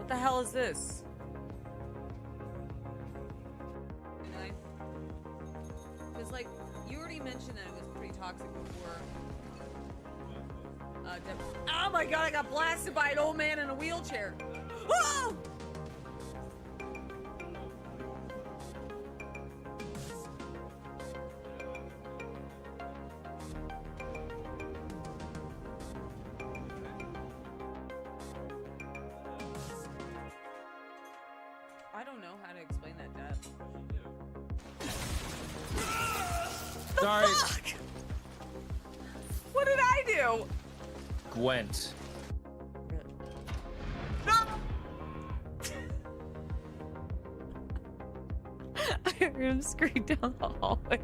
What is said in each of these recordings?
What the hell is this? Because, like, you already mentioned that it was pretty toxic before. Oh my god, I got blasted by an old man in a wheelchair. Oh! I don't know how to explain that, Dad. Sorry. Fuck? What did I do? Gwent. No! I heard him scream down the hallway.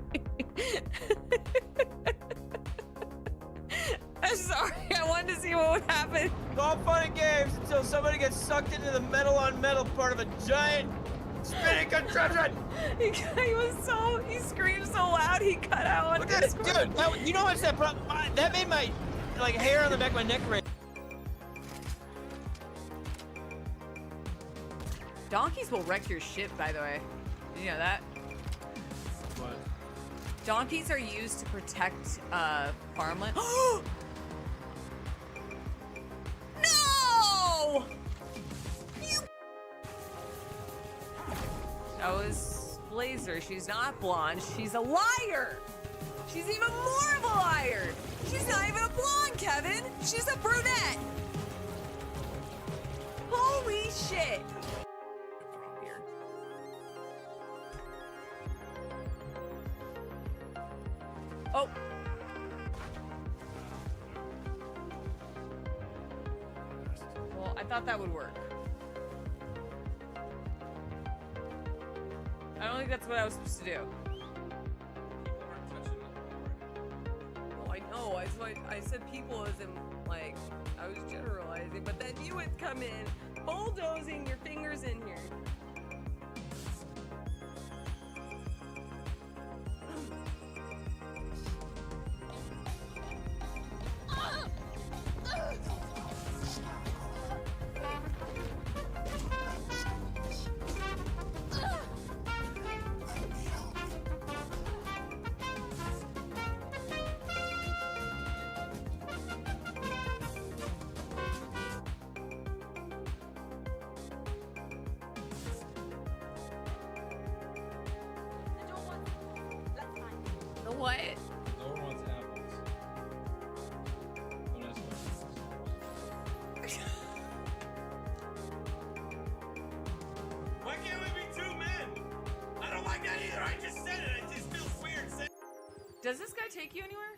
I'm sorry, I wanted to see what would happen. It's all fun and games until somebody gets sucked into the metal on metal part of a giant spinning contraption. He screamed so loud he cut out on Look at it, Discord. dude. You know what's that problem? That made my hair on the back of my neck ring. Donkeys will wreck your shit, by the way. Did you know that? What? Donkeys are used to protect farmland. No! You. That was Blazer. She's not blonde. She's a liar. She's even more of a liar. She's not even a blonde, Kevin. She's a brunette. Holy shit. Oh. Well, I thought that would work. I don't think that's what I was supposed to do. Oh, I know. I said people as in, like, I was generalizing, but then you would come in, bulldozing your fingers in here. What? No one wants apples. Don't ask questions. Why can't we be two men? I don't like that either. I just said it. It just feels weird saying. Does this guy take you anywhere?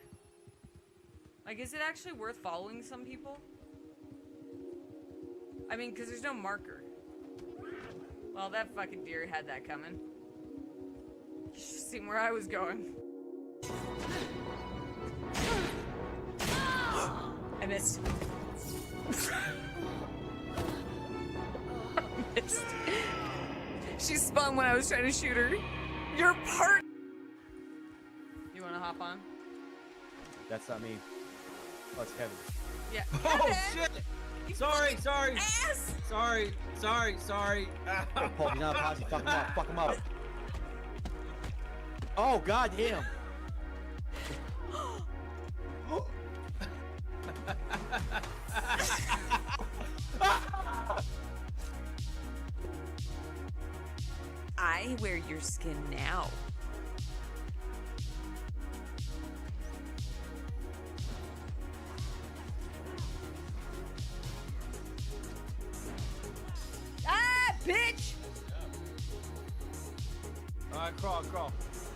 Like, is it actually worth following some people? I mean, because there's no marker. Well, that fucking deer had that coming. You should have seen where I was going. I missed. I missed. She spun when I was trying to shoot her. You're part. You want to hop on? That's not me. Oh, it's Kevin. Yeah. Oh Kevin! shit! Sorry. Ass! Sorry. Paul, you're not a posse. Fuck him up. Oh, god damn. I wear your skin now. Ah, bitch! Crawl.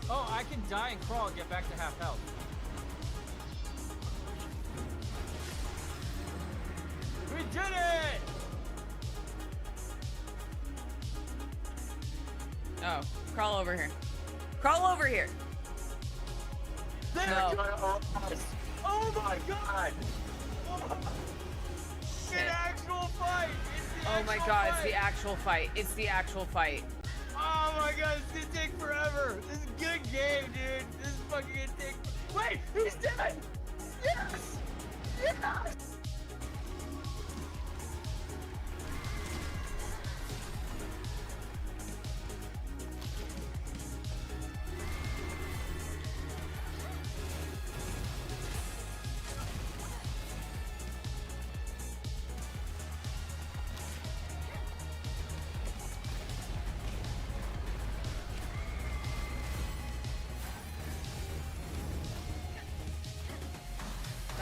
Oh, I can die and crawl and get back to half health. We did it! Oh, crawl over here. Crawl over here. There No. it goes! Oh my god! It's an actual fight! Oh my god, it's the actual fight. It's the actual fight. Oh my god, it's gonna take forever! This is a good game, dude! This is fucking gonna take... Wait! He's dead! Yes! Yes!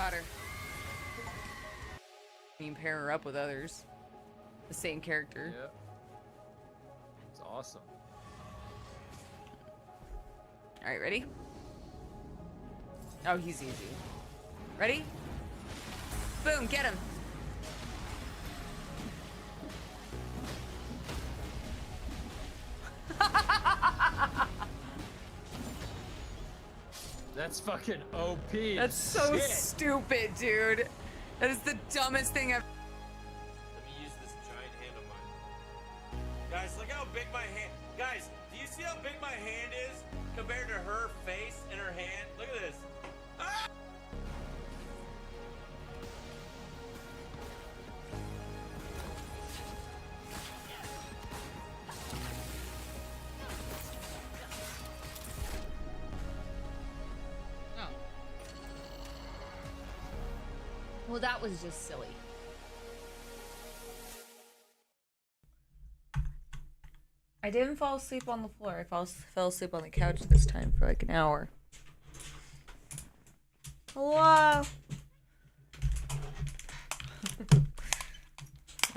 Got her. You can pair her up with others. The same character. Yeah. It's awesome. Alright, ready? Oh, he's easy. Ready? Boom, get him. That's fucking OP. That's so shit. stupid, dude. That is the dumbest thing I've... Let me use this giant hand of mine. Guys, look how big my hand... Guys, do you see how big my hand is compared to her face and her hand? Look at this. Ah! Well, that was just silly. I didn't fall asleep on the floor. I fell asleep on the couch this time for like an hour. Hello.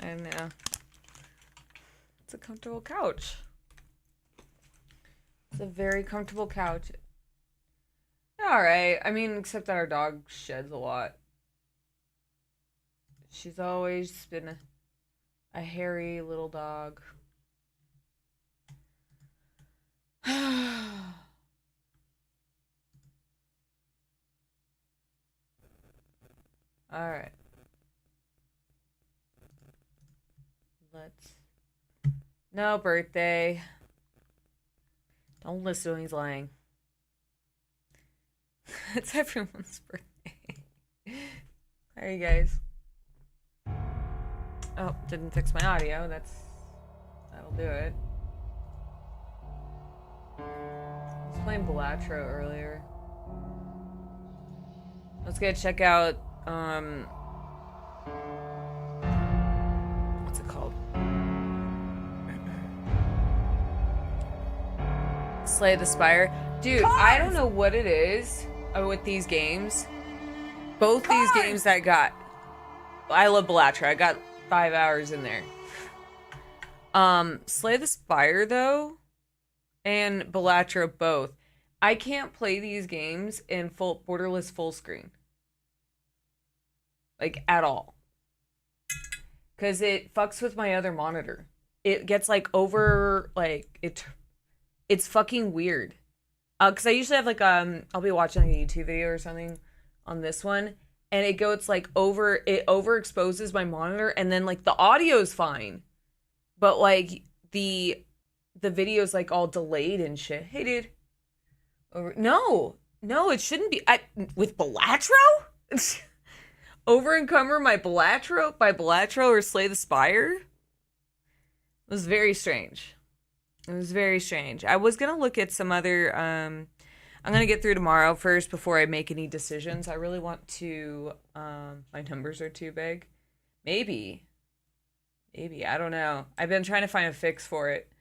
I know. It's a comfortable couch. It's a very comfortable couch. All right. I mean, except that our dog sheds a lot. She's always been a hairy little dog. Alright. Let's... No birthday. Don't listen when he's lying. It's everyone's birthday. How are you guys? Oh, didn't fix my audio. That'll do it. I was playing Balatro earlier. Let's go check out, what's it called? Slay the Spire. Dude, I don't know what it is with these games. Both these games I got. I love Balatro. I got 5 hours in there. Slay the Spire though, and Balatro both. I can't play these games in borderless full screen. Like at all. Cause it fucks with my other monitor. It gets like it's fucking weird. Cause I usually have like I'll be watching like a YouTube video or something on this one. And it overexposes my monitor, and then like the audio's fine, but like the video's like all delayed and shit. Hey, dude. No, it shouldn't be. With Balatro, over encumber my Balatro by Balatro or Slay the Spire. It was very strange. It was very strange. I was gonna look at some other. I'm going to get through tomorrow first before I make any decisions. I really want to... my numbers are too big. Maybe. I don't know. I've been trying to find a fix for it.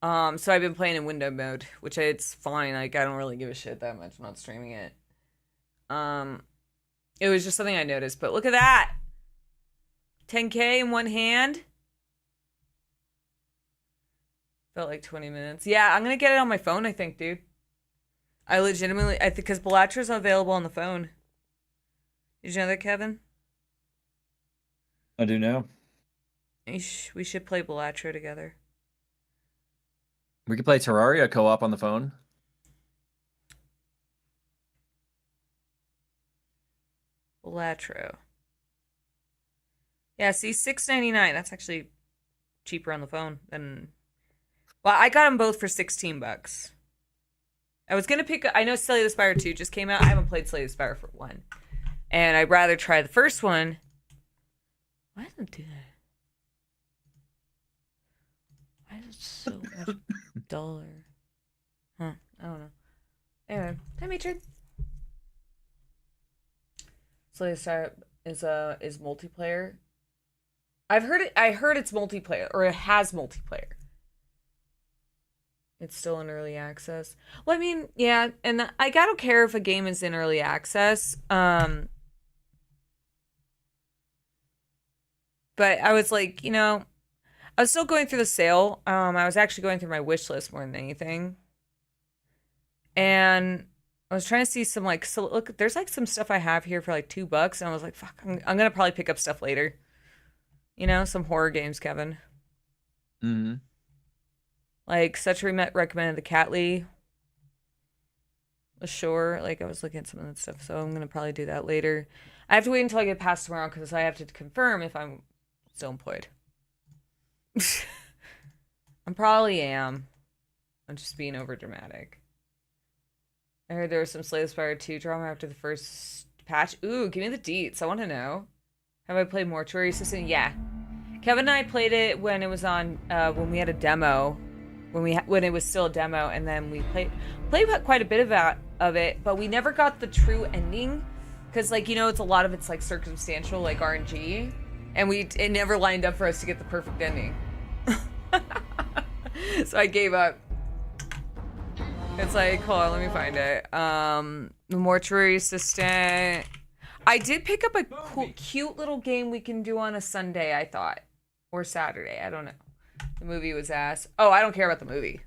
So I've been playing in window mode, which it's fine. Like, I don't really give a shit that much. I'm not streaming it. It was just something I noticed. But look at that! 10K in one hand. Felt like 20 minutes. Yeah, I'm going to get it on my phone, I think, dude. I think because Balatra's available on the phone. Did you know that, Kevin? I do know. We should play Balatro together. We could play Terraria co-op on the phone. Balatro. Yeah, see, $6.99. That's actually cheaper on the phone than... Well, I got them both for $16. I was gonna pick. I know Slay the Spire 2 just came out. I haven't played Slay the Spire for 1, and I'd rather try the first one. Why does it do that? Why is it so much duller? Huh? I don't know. Anyway, hi Matron. Slay the Spire is multiplayer. I've heard it. I heard it's multiplayer, or it has multiplayer. It's still in early access. Well, I mean, yeah, and I don't care if a game is in early access. But I was like, you know, I was still going through the sale. I was actually going through my wish list more than anything. And I was trying to see some like, so look, there's like some stuff I have here for like $2, and I was like, fuck, I'm gonna probably pick up stuff later. You know, some horror games, Kevin. Mm-hmm. Like such recommended the Catley. Sure, like I was looking at some of that stuff, so I'm gonna probably do that later. I have to wait until I get past tomorrow because I have to confirm if I'm still employed. I probably am. I'm just being over dramatic. I heard there was some Slay the Spire 2 drama after the first patch. Ooh, give me the deets. I want to know. Have I played Mortuary Assistant? Yeah. Kevin and I played it when it was on, when we had a demo. When it was still a demo, and then we played quite a bit of it, but we never got the true ending. Because, like, you know, it's like circumstantial, like RNG. And it never lined up for us to get the perfect ending. So I gave up. It's like, hold on, let me find it. The Mortuary Assistant. I did pick up a cute little game we can do on a Sunday, I thought. Or Saturday, I don't know. The movie was ass. Oh, I don't care about the movie.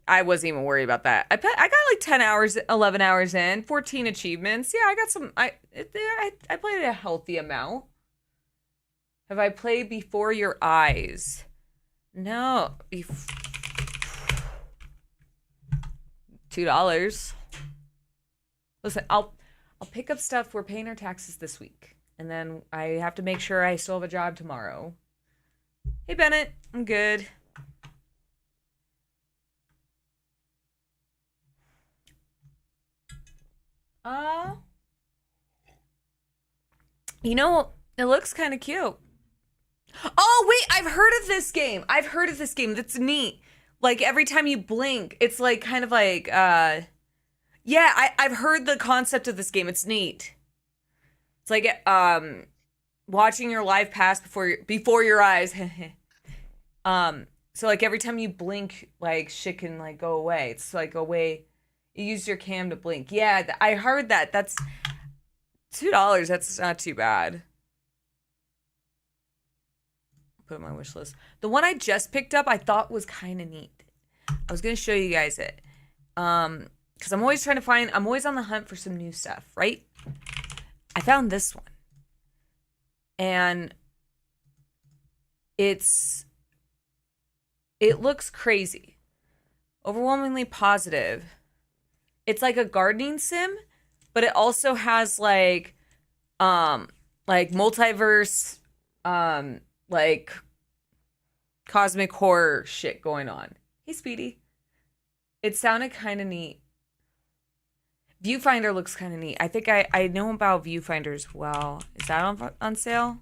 I wasn't even worried about that. I got like 10 hours, 11 hours in, 14 achievements. Yeah, I got some. I played a healthy amount. Have I played Before Your Eyes? No. $2. Listen, I'll pick up stuff. We're paying our taxes this week, and then I have to make sure I still have a job tomorrow. Hey Bennett, I'm good. You know, it looks kind of cute. Oh, wait, I've heard of this game. That's neat. Like, every time you blink, it's like, kind of like, yeah, I've heard the concept of this game. It's neat. It's like, watching your life pass before your eyes. So, like, every time you blink, like, shit can, like, go away. It's like a way, you use your cam to blink. Yeah, I heard that. That's $2. That's not too bad. Put it on my wish list. The one I just picked up, I thought was kind of neat. I was going to show you guys it. Because I'm always on the hunt for some new stuff, right? I found this one. And it looks crazy. Overwhelmingly positive. It's like a gardening sim, but it also has like multiverse, like cosmic horror shit going on. Hey, Speedy. It sounded kind of neat. Viewfinder looks kind of neat. I think I know about Viewfinder as well. Is that on sale?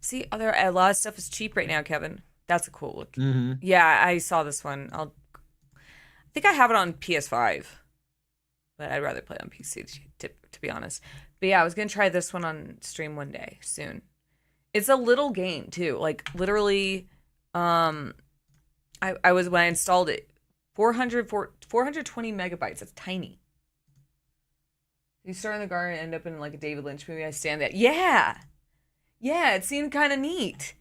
See, a lot of stuff is cheap right now, Kevin. That's a cool look. Mm-hmm. Yeah, I saw this one. I think I have it on PS5, but I'd rather play it on PC to be honest. But yeah, I was gonna try this one on stream one day soon. It's a little game too. Like literally, I was when I installed it, 420 megabytes. That's tiny. You start in the garden and end up in like a David Lynch movie. I stand there. Yeah, it seemed kind of neat.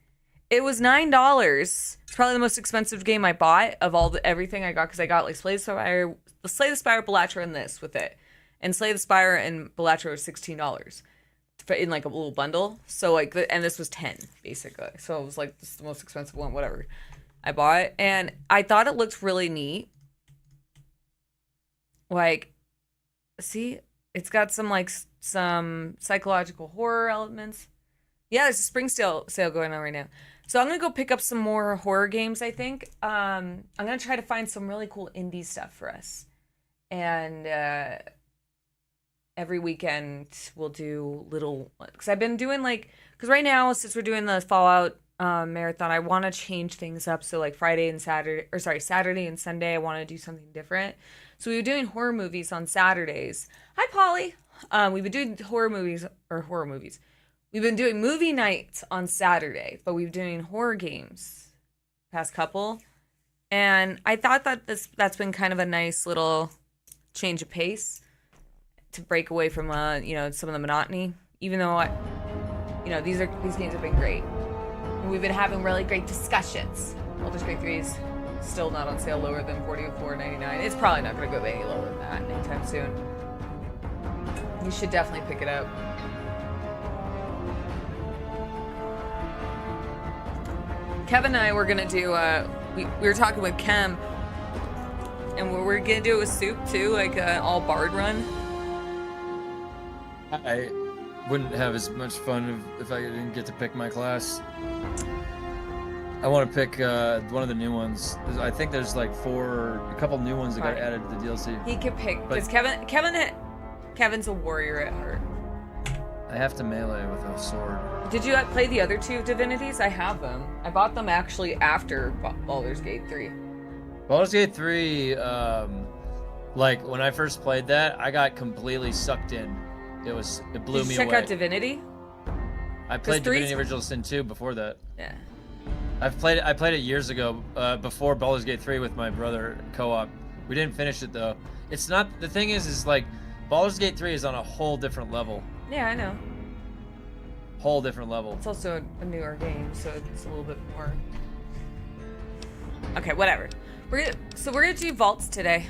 It was $9. It's probably the most expensive game I bought of everything I got, because I got like Slay the Spire, Bellatra, and this with it, and Slay the Spire and Bellatra was $16 in like a little bundle. So like, and this was 10 basically. So it was like, this is the most expensive one, whatever I bought, and I thought it looked really neat. Like, see, it's got some psychological horror elements. Yeah, there's a spring sale going on right now. So I'm going to go pick up some more horror games, I think. I'm going to try to find some really cool indie stuff for us. And every weekend we'll do little... Because I've been doing because right now, since we're doing the Fallout marathon, I want to change things up. So like Saturday and Sunday, I want to do something different. So we were doing horror movies on Saturdays. Hi, Polly. We've been doing horror movies. We've been doing movie nights on Saturday, but we've been doing horror games past couple. And I thought that that's been kind of a nice little change of pace to break away from some of the monotony. Even though you know, these games have been great. And we've been having really great discussions. Baldur's Gate 3 is still not on sale lower than $44.99. It's probably not going to go any lower than that anytime soon. You should definitely pick it up. Kevin and I were gonna do we were talking with Kem, and we're gonna do it with Soup too, like an all bard run. I wouldn't have as much fun if I didn't get to pick my class. I want to pick one of the new ones. I think there's like a couple new ones that got added to the DLC. He could pick, because Kevin's a warrior at heart. I have to melee with a sword. Did you play the other two divinities? I have them. I bought them actually after Baldur's Gate 3. Baldur's Gate 3, like when I first played that, I got completely sucked in. It blew Did me you check away. out Divinity? I played Divinity Original Sin 2 before that. Yeah. I played it years ago, before Baldur's Gate 3 with my brother co-op. We didn't finish it though. It's not, the thing is like, Baldur's Gate 3 is on a whole different level. Yeah, I know. Whole different level. It's also a newer game, so it's a little bit more. Okay, whatever. We're gonna do vaults today.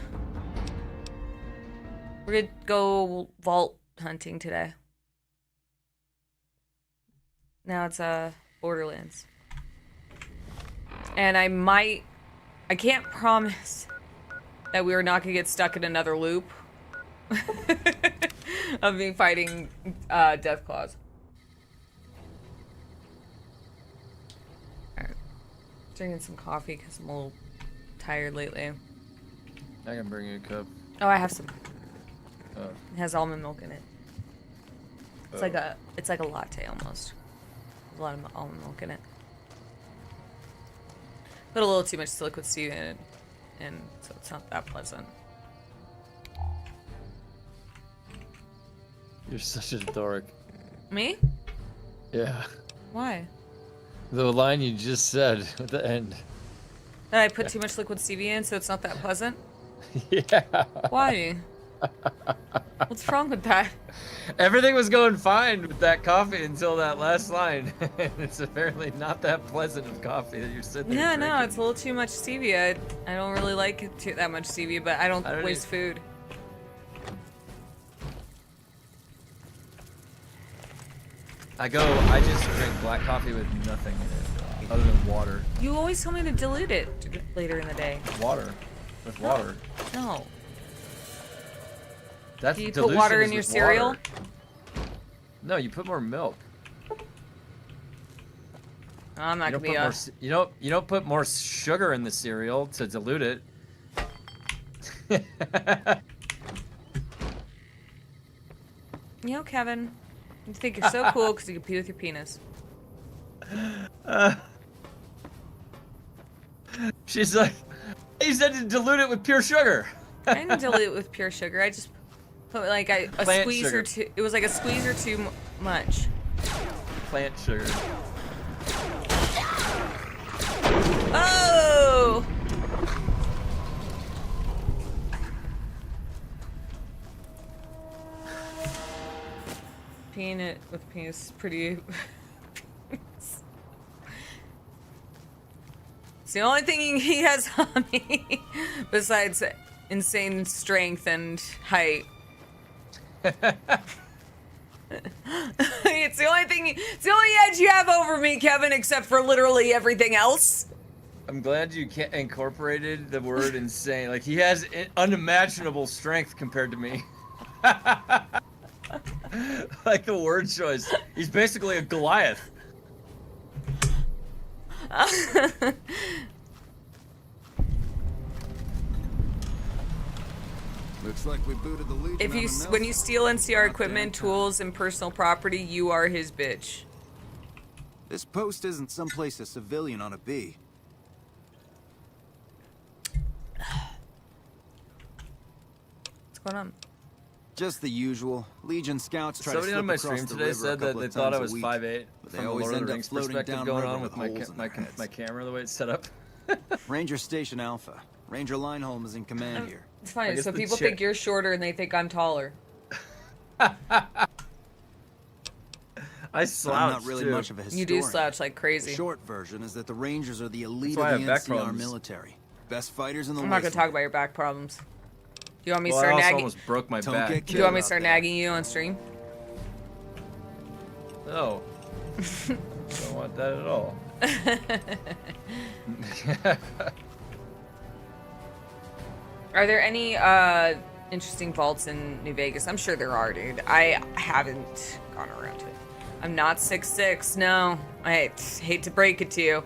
We're gonna go vault hunting today. Now it's Borderlands. And I can't promise that we are not gonna get stuck in another loop of me fighting Deathclaws. Alright. Drinking some coffee because I'm a little tired lately. I can bring you a cup. Oh, I have some. Oh. It has almond milk in it. It's like a latte almost. There's a lot of almond milk in it. Put a little too much liquid stevia in it, and so it's not that pleasant. You're such a dork. Me? Yeah. Why? The line you just said at the end. That I put too much liquid stevia in, so it's not that pleasant? Yeah. Why? What's wrong with that? Everything was going fine with that coffee until that last line. It's apparently not that pleasant of coffee that you're sitting there Yeah, drinking. no, it's a little too much stevia. I don't really like it that much stevia, but I don't waste food. I just drink black coffee with nothing in it, other than water. You always tell me to dilute it later in the day. Water. With water. No. That's Do you put dilution water is in your with cereal? water. No, you put more milk. I'm not You gonna don't be you don't put more sugar in the cereal to dilute it. You know, Kevin, you think you're so cool because you can pee with your penis. She's like, you said to dilute it with pure sugar. I didn't dilute it with pure sugar. I just put like a Plant squeeze sugar. or two. It was like a squeeze or too much. Plant sugar. Oh! Peeing it with penis is pretty. It's the only thing he has on me, besides insane strength and height. It's the only thing. It's the only edge you have over me, Kevin, except for literally everything else. I'm glad you incorporated the word insane. Like, he has unimaginable strength compared to me. Like the word choice. He's basically a Goliath. Looks like we booted the Legion. If you, when you steal NCR equipment, tools, and personal property, you are his bitch. This post isn't someplace a civilian ought to be. What's going on? Just the usual. Legion scouts try Somebody to slip on my across stream the today river said a that couple they of thought I times was a week, 5'8", but they from the always Lord of end the up Rings floating perspective down going river on with holes in their heads. my camera, the way it's set up. Ranger Station Alpha. Ranger Lineholm is in command here. It's funny. guess So the people chair- think you're shorter and they think I'm taller. I I'm slouch not really too. much of a historian. You do slouch like The crazy. short version is that the Rangers are the elite why I of have the back NCR problems. military. Best fighters in the I'm not gonna talk wasteland. about your back problems. Do you want me to Well, I start also nagging? almost broke my Don't back. get Do you want me to Chill start out there. nagging you on stream? No. Don't want that at all. Are there any interesting vaults in New Vegas? I'm sure there are, dude. I haven't gone around to it. I'm not 6'6". No, I hate to break it to you.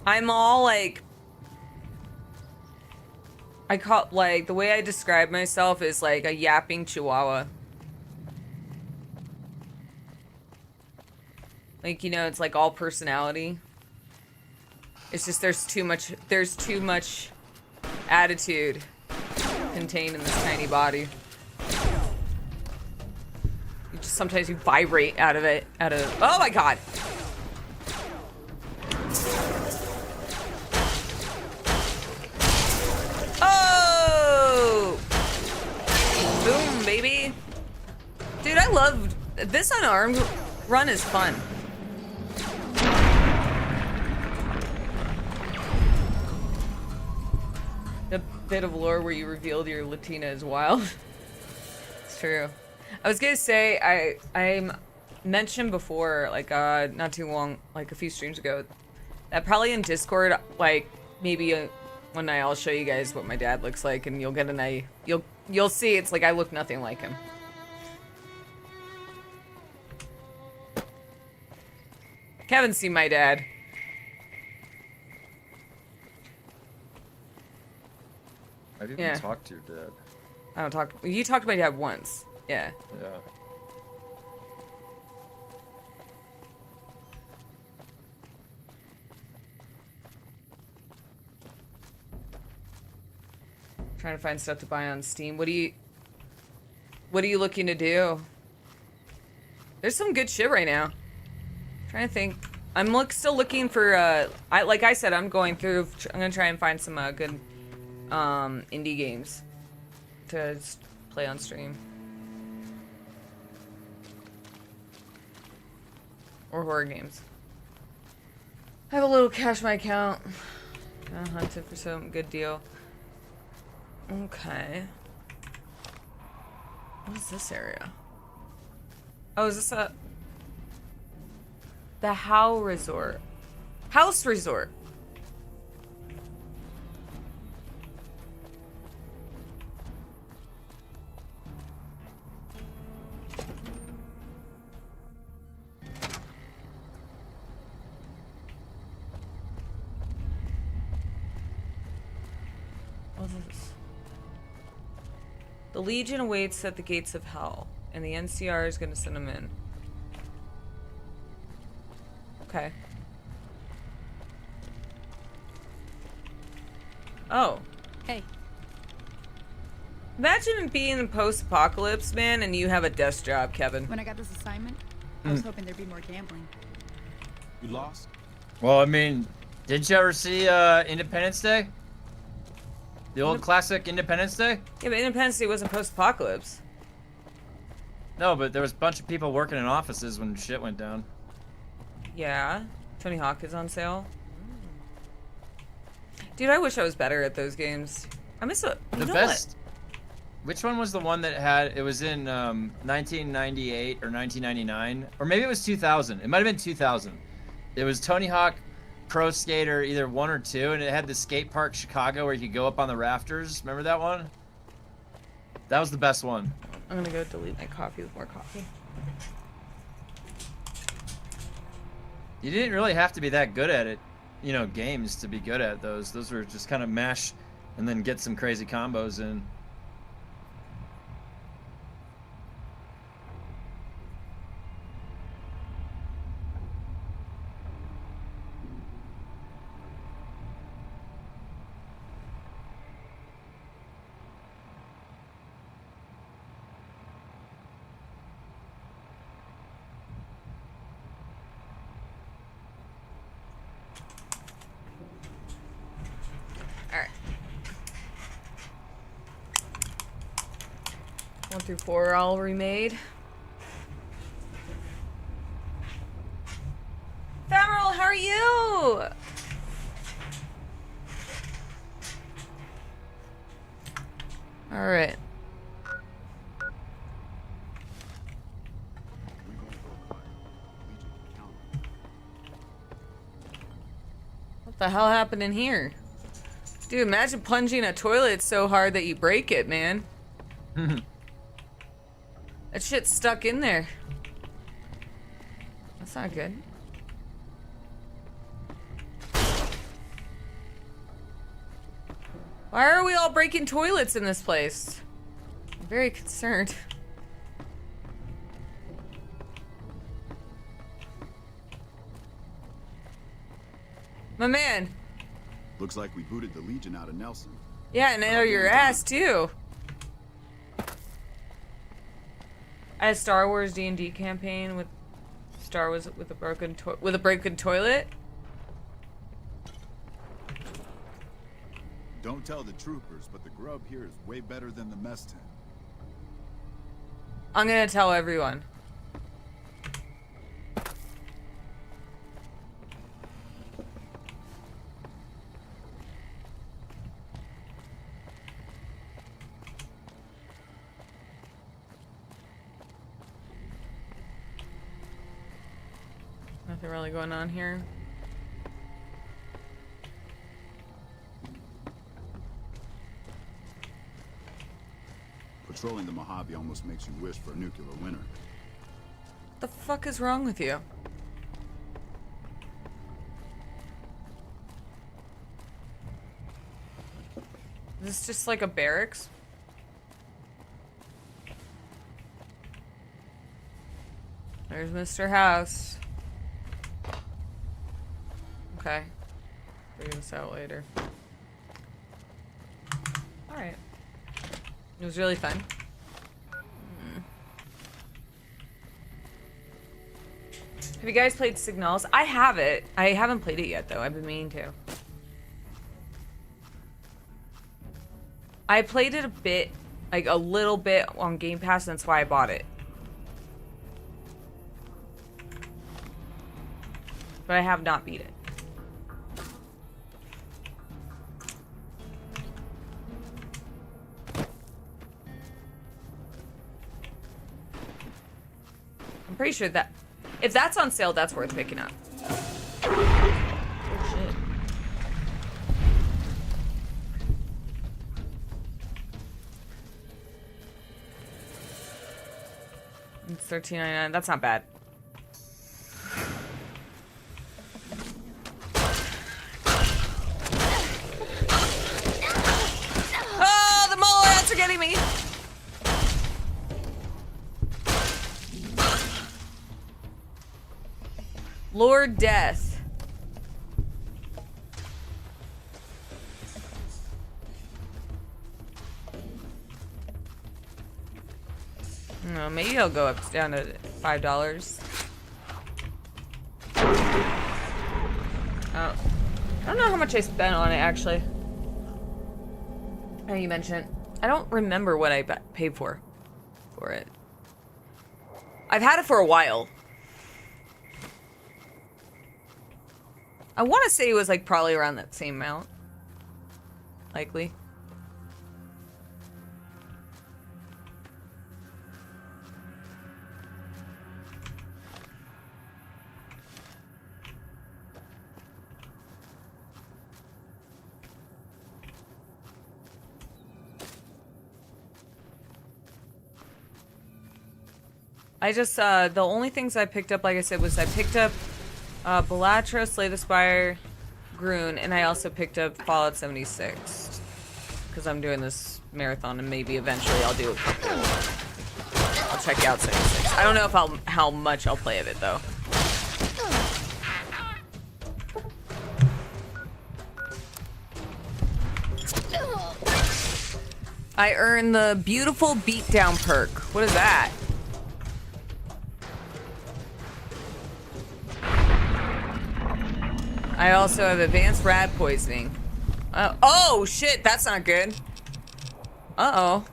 I'm all like, I call like the way I describe myself is like a yapping chihuahua. Like, you know, it's like all personality. It's just there's too much attitude contained in this tiny body. You just sometimes you vibrate out of it. Oh my god. Oh! Boom, baby. Dude, I love this unarmed run is fun. The bit of lore where you revealed your Latina is wild. It's true. I was gonna say I mentioned before, like not too long, like a few streams ago, that probably in Discord, like maybe one night I'll show you guys what my dad looks like, and you'll get an idea. You'll see it's like I look nothing like him. Haven't seen my dad. I've even Yeah. talked to your dad. I don't talk. You talked to my dad once. Yeah. Yeah. Trying to find stuff to buy on Steam. What are you looking to do? There's some good shit right now. Trying to think. I'm still looking for like I said, I'm going through. I'm gonna try and find some good indie games to play on stream. Or horror games. I have a little cash in my account. I'm hunting for some good deal. Okay. What is this area? Oh, is this the How Resort? House Resort. What's this? The Legion awaits at the gates of hell, and the NCR is gonna send them in. Okay. Oh. Hey. Imagine being in post-apocalypse, man, and you have a desk job, Kevin. When I got this assignment, I was hoping there'd be more gambling. You lost? Well, I mean, did you ever see Independence Day? The old classic Independence Day? Yeah, but Independence Day wasn't post-apocalypse. No, but there was a bunch of people working in offices when shit went down. Yeah. Tony Hawk is on sale. Dude, I wish I was better at those games. I miss it. The best. Which one was the one that had? It was in 1998 or 1999, or maybe it was 2000. It might have been 2000. It was Tony Hawk Pro Skater, either 1 or 2, and it had the skate park Chicago where you could go up on the rafters. Remember that one? That was the best one. I'm gonna go delete my coffee with more coffee. You didn't really have to be that good at it, you know, games to be good at those. Those were just kind of mash and then get some crazy combos in. 1 through 4 are all remade. Femoral, how are you? All right. What the hell happened in here? Dude, imagine plunging a toilet so hard that you break it, man. That shit's stuck in there. That's not good. Why are we all breaking toilets in this place? I'm very concerned. My man. Looks like we booted the Legion out of Nelson. Yeah, and I know your ass too. I had a Star Wars D&D campaign with Star Wars with a broken toilet. Don't tell the troopers, but the grub here is way better than the mess tent. I'm gonna tell everyone. Nothing really going on here. Patrolling the Mojave almost makes you wish for a nuclear winter. What the fuck is wrong with you? Is this just like a barracks? There's Mr. House. Okay. Figure this out later. Alright. It was really fun. Have you guys played Signals? I have it. I haven't played it yet, though. I've been meaning to. I played it a bit, like a little bit on Game Pass, and that's why I bought it. But I have not beat it. I'm pretty sure that if that's on sale, that's worth picking up. Oh, shit. It's $13.99. That's not bad. Oh, the mole ants are getting me. Lord Death. No, maybe I'll go up down to $5. Oh, I don't know how much I spent on it actually. Oh, you mentioned it. I don't remember what I paid for it. I've had it for a while. I want to say it was like probably around that same amount. Likely. I just, the only things I picked up, like I said, was I picked up Belatra, Slay the Spire, Groon, and I also picked up Fallout 76. Because I'm doing this marathon, and maybe eventually I'll do a couple. I'll check out 76. I don't know if how much I'll play of it, though. I earned the Beautiful Beatdown perk. What is that? I also have advanced rat poisoning. Oh shit, that's not good. Uh-oh.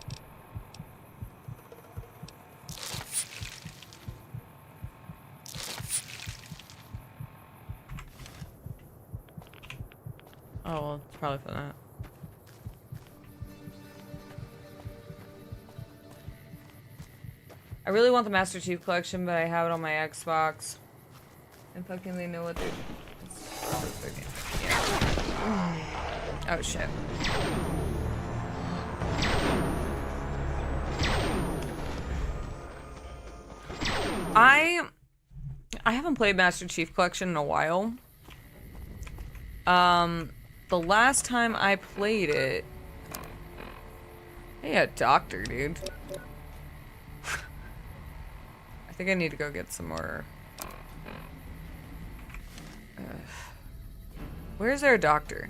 Oh, well, it's probably for that. I really want the Master Chief Collection, but I have it on my Xbox. And fucking they know what they're... Yeah. Oh, shit. I haven't played Master Chief Collection in a while. The last time I played it... Hey, a doctor, dude. I think I need to go get some more... Where is there a doctor?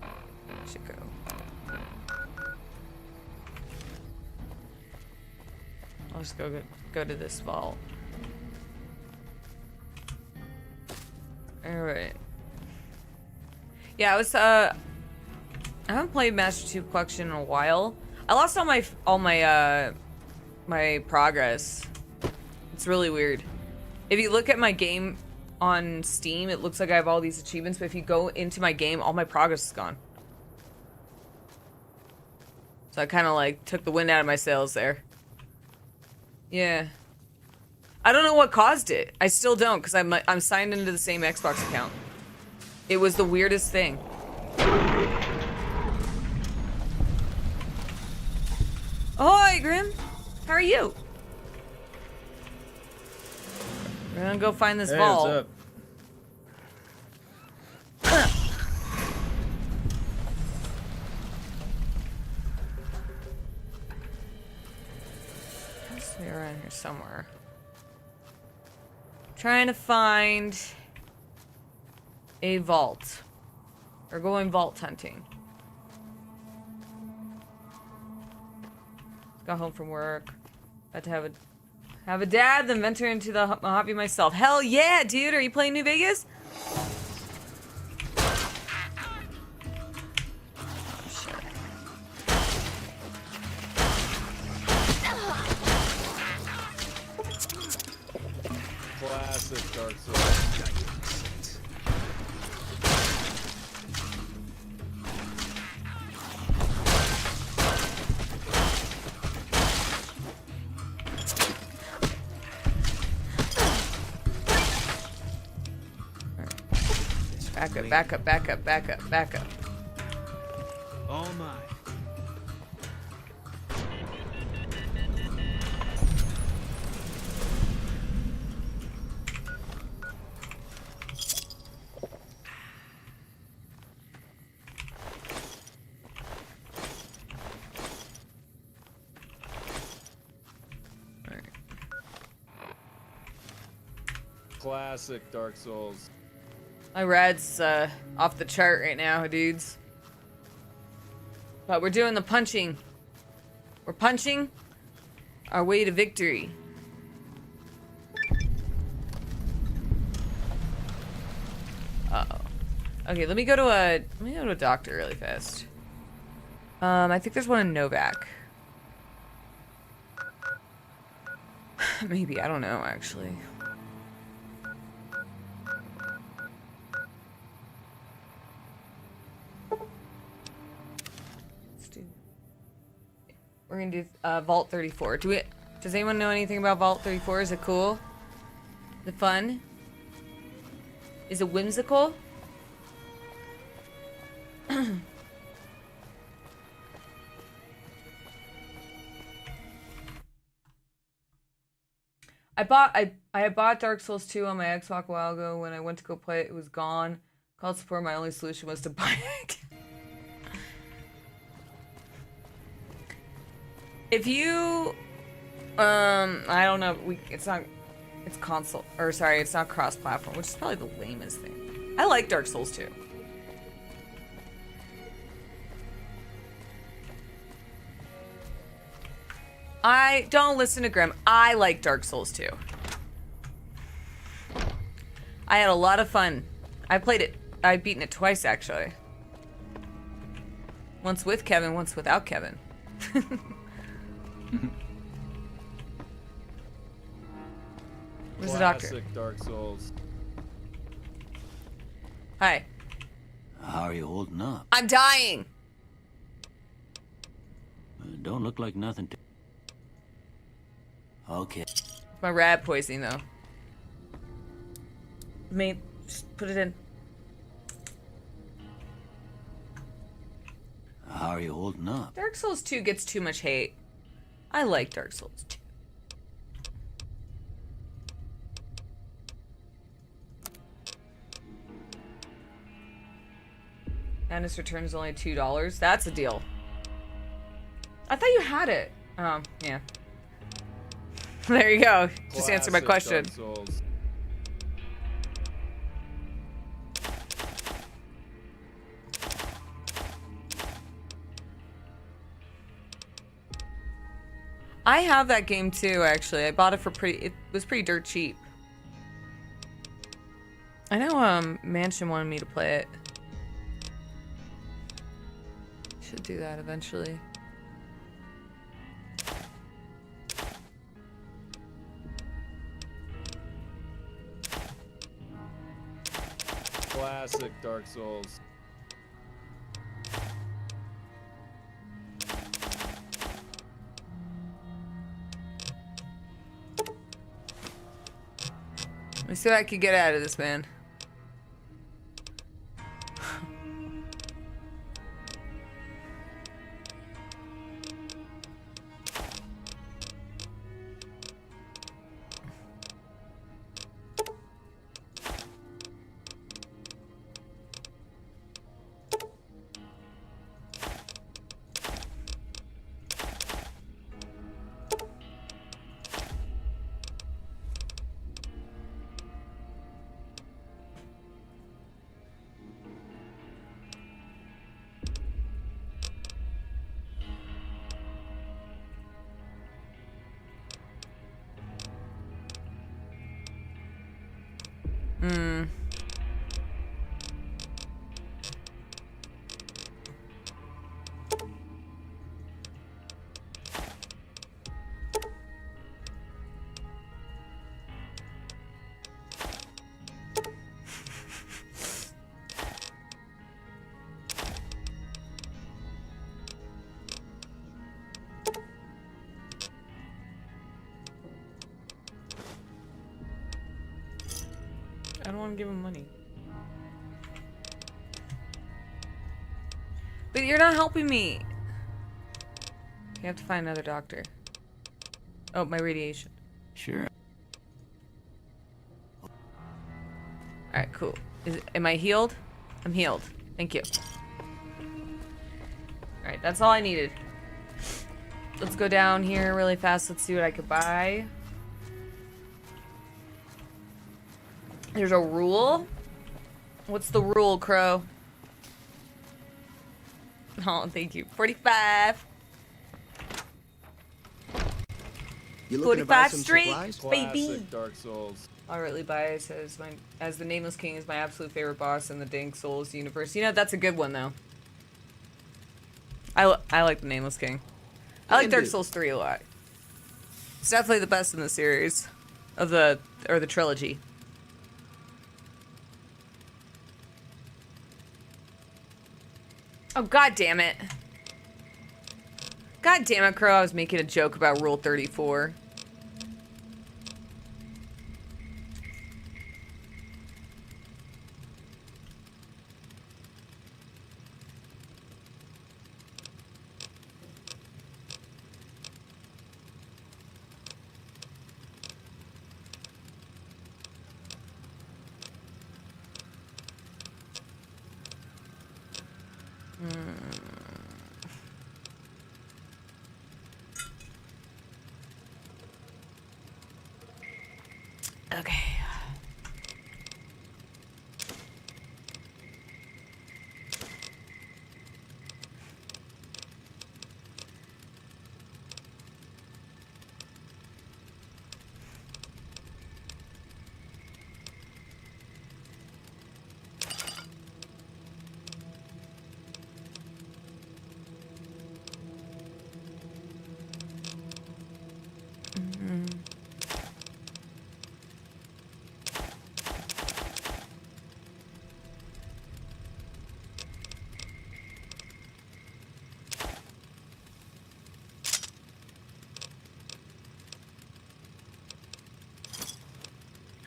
I should go. I'll just go to this vault. Alright. Yeah, I haven't played Master Chief Collection in a while. I lost all my my progress. It's really weird. If you look at my game on Steam, it looks like I have all these achievements, but if you go into my game, all my progress is gone. So I kind of like took the wind out of my sails there. Yeah. I don't know what caused it. I still don't, because I'm signed into the same Xbox account. It was the weirdest thing. Ahoy, Grim! How are you? We're gonna go find this vault. What's up? Has to be around here somewhere. Trying to find a vault. We're going vault hunting. Got home from work. About to have a dad, then venture into the hobby myself. Hell yeah, dude! Are you playing New Vegas? Classic Dark Souls. Back up. Oh my. Classic Dark Souls. My rad's off the chart right now, dudes. But we're doing the punching. We're punching our way to victory. Uh-oh. Okay, let me go to a doctor really fast. I think there's one in Novak. Maybe, I don't know actually. We're gonna do Vault 34. Does anyone know anything about Vault 34? Is it cool? Is it fun? Is it whimsical? I bought Dark Souls 2 on my Xbox a while ago. When I went to go play it, it was gone. Called support. My only solution was to buy it. If you, I don't know, it's console, or sorry, it's not cross-platform, which is probably the lamest thing. I like Dark Souls 2. Don't listen to Grim. I like Dark Souls 2. I had a lot of fun. I've beaten it twice, actually. Once with Kevin, once without Kevin. Where's the doctor? Classic Dark Souls. Hi. How are you holding up? I'm dying. Don't look like nothing to... Okay. My rat poisoning though. Just put it in. How are you holding up? Dark Souls 2 gets too much hate. I like Dark Souls 2. And its return is only $2. That's a deal. I thought you had it. Oh, yeah. There you go. Just answer my question. Dark Souls. I have that game too, actually. I bought it for it was pretty dirt cheap. I know Mansion wanted me to play it. Should do that eventually. Classic Dark Souls. Let me see what I can get out of this, man. I don't want to give him money. But you're not helping me. You have to find another doctor. Oh, my radiation. Sure. Alright, cool. Am I healed? I'm healed. Thank you. Alright, that's all I needed. Let's go down here really fast. Let's see what I could buy. There's a rule? What's the rule, Crow? Oh, thank you. 45. You looking to buy 45 some straight, supplies? baby. Classic Dark Souls. Moderately biased as the Nameless King is my absolute favorite boss in the Dank Souls universe. You know, that's a good one, though. I like the Nameless King. I like Dark Souls 3 a lot. It's definitely the best in the series. Of the trilogy. Oh, god damn it. God damn it, Crow. I was making a joke about Rule 34. Okay.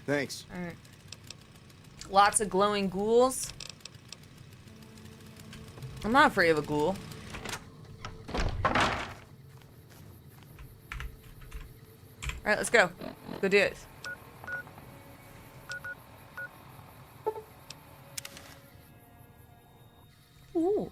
Thanks. All right. Lots of glowing ghouls. I'm not afraid of a ghoul. All right, let's go. Go do it. Ooh.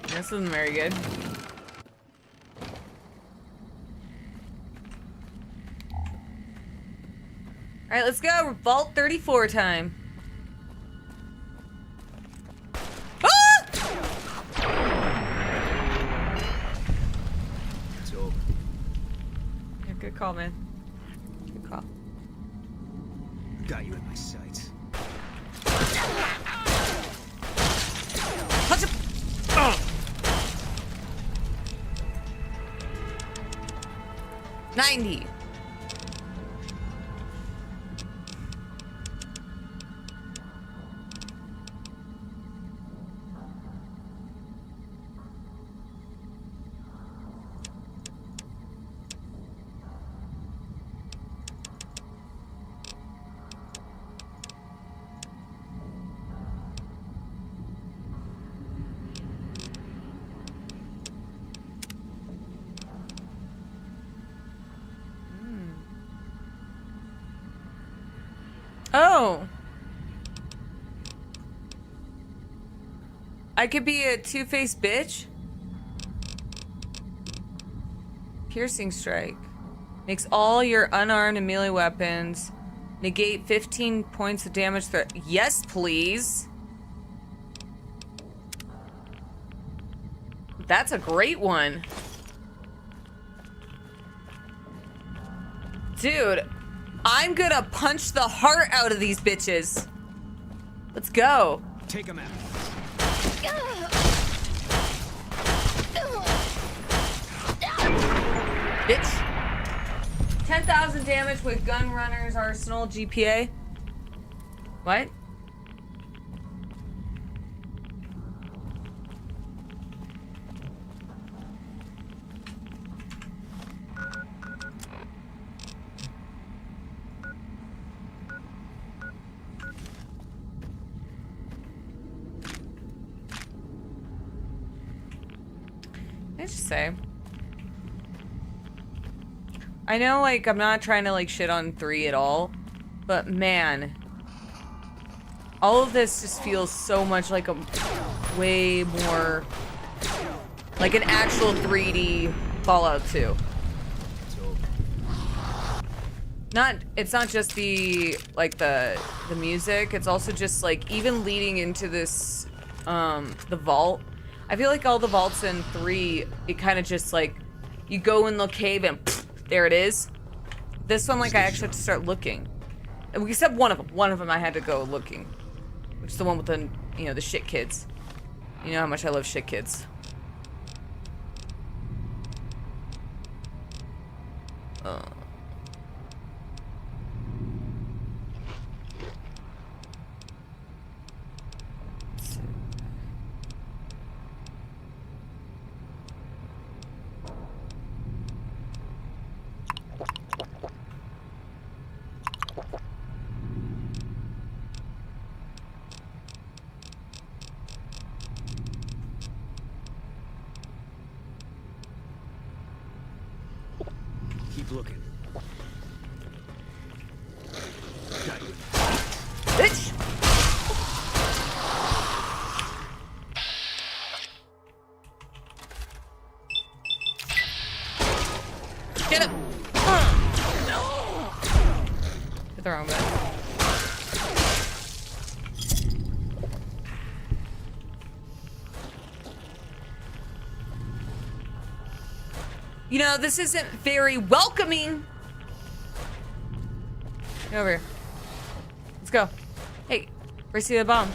This isn't very good. All right, let's go. Vault 34 time. Ah! It's over. Yeah, good call, man. Good call. Got you in my sights. Punch him! Oh. 90. Oh. I could be a two-faced bitch? Piercing strike. Makes all your unarmed and melee weapons negate 15 points of damage threat. Yes, please. That's a great one. Dude, I'm gonna punch the heart out of these bitches. Let's go. Take him out. Bitch. 10,000 damage with Gun Runner's Arsenal GPA. What? I just say, I know, like, I'm not trying to, like, shit on 3 at all, but man, all of this just feels so much like a way more, like an actual 3D Fallout 2. It's not just the, like, the music, it's also just, like, even leading into this, the vault. I feel like all the vaults in 3, it kind of just, like, you go in the cave and pfft, there it is. This one, like, I actually have to start looking. Except one of them. One of them I had to go looking. Which is the one with the, you know, the shit kids. You know how much I love shit kids. Keep looking. Got you. Bitch! Get him! No! Hit the wrong button. You know, this isn't very welcoming. Get over here. Let's go. Hey, where's the bomb?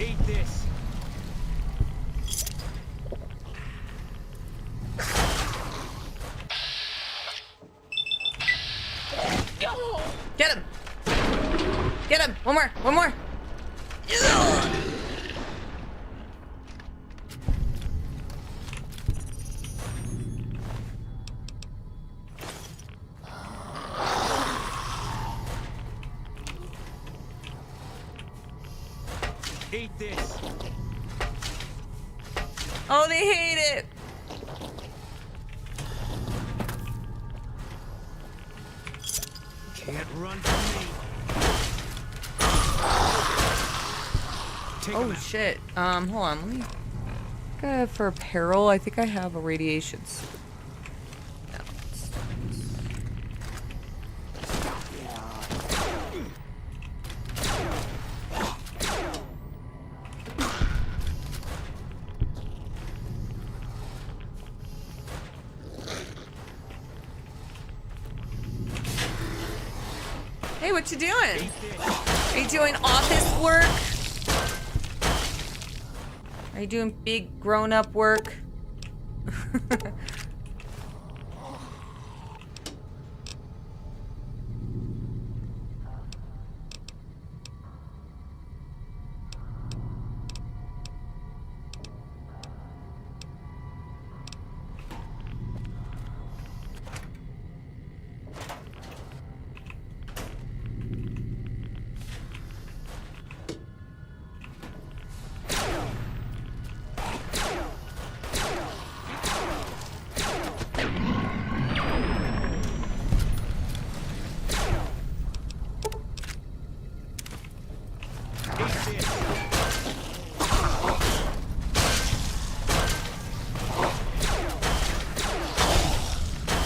Eat this. Get him! Get him! One more! One more! Ugh. Eat this. Oh, they hate it! Can't run from me. Take him Oh, out. shit. Hold on, let me... for apparel, I think I have a radiation suit. No, hey, what you doing? Are you doing office work? Are you doing big grown-up work?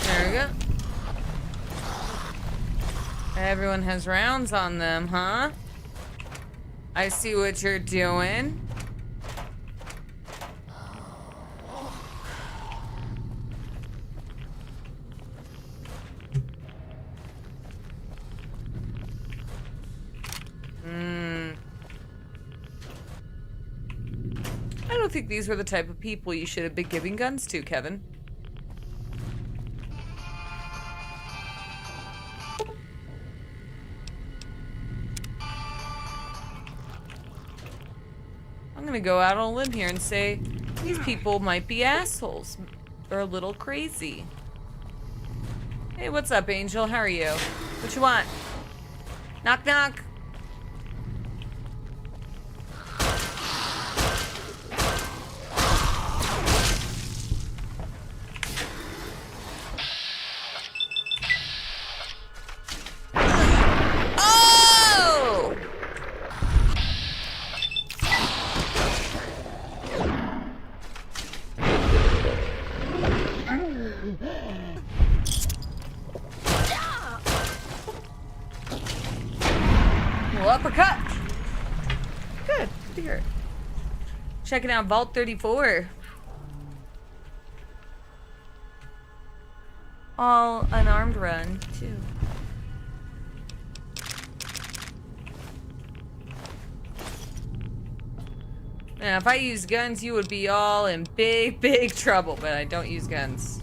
There we go. Everyone has rounds on them, huh? I see what you're doing. I don't think these were the type of people you should have been giving guns to, Kevin. I'm gonna go out on a limb here and say these people might be assholes or a little crazy. Hey, what's up, Angel? How are you? What you want? Knock, knock. Oh! Well, uppercut. Good. Good to hear it. Checking out Vault 34. All unarmed run, too. Now, if I used guns, you would be all in big, big trouble, but I don't use guns.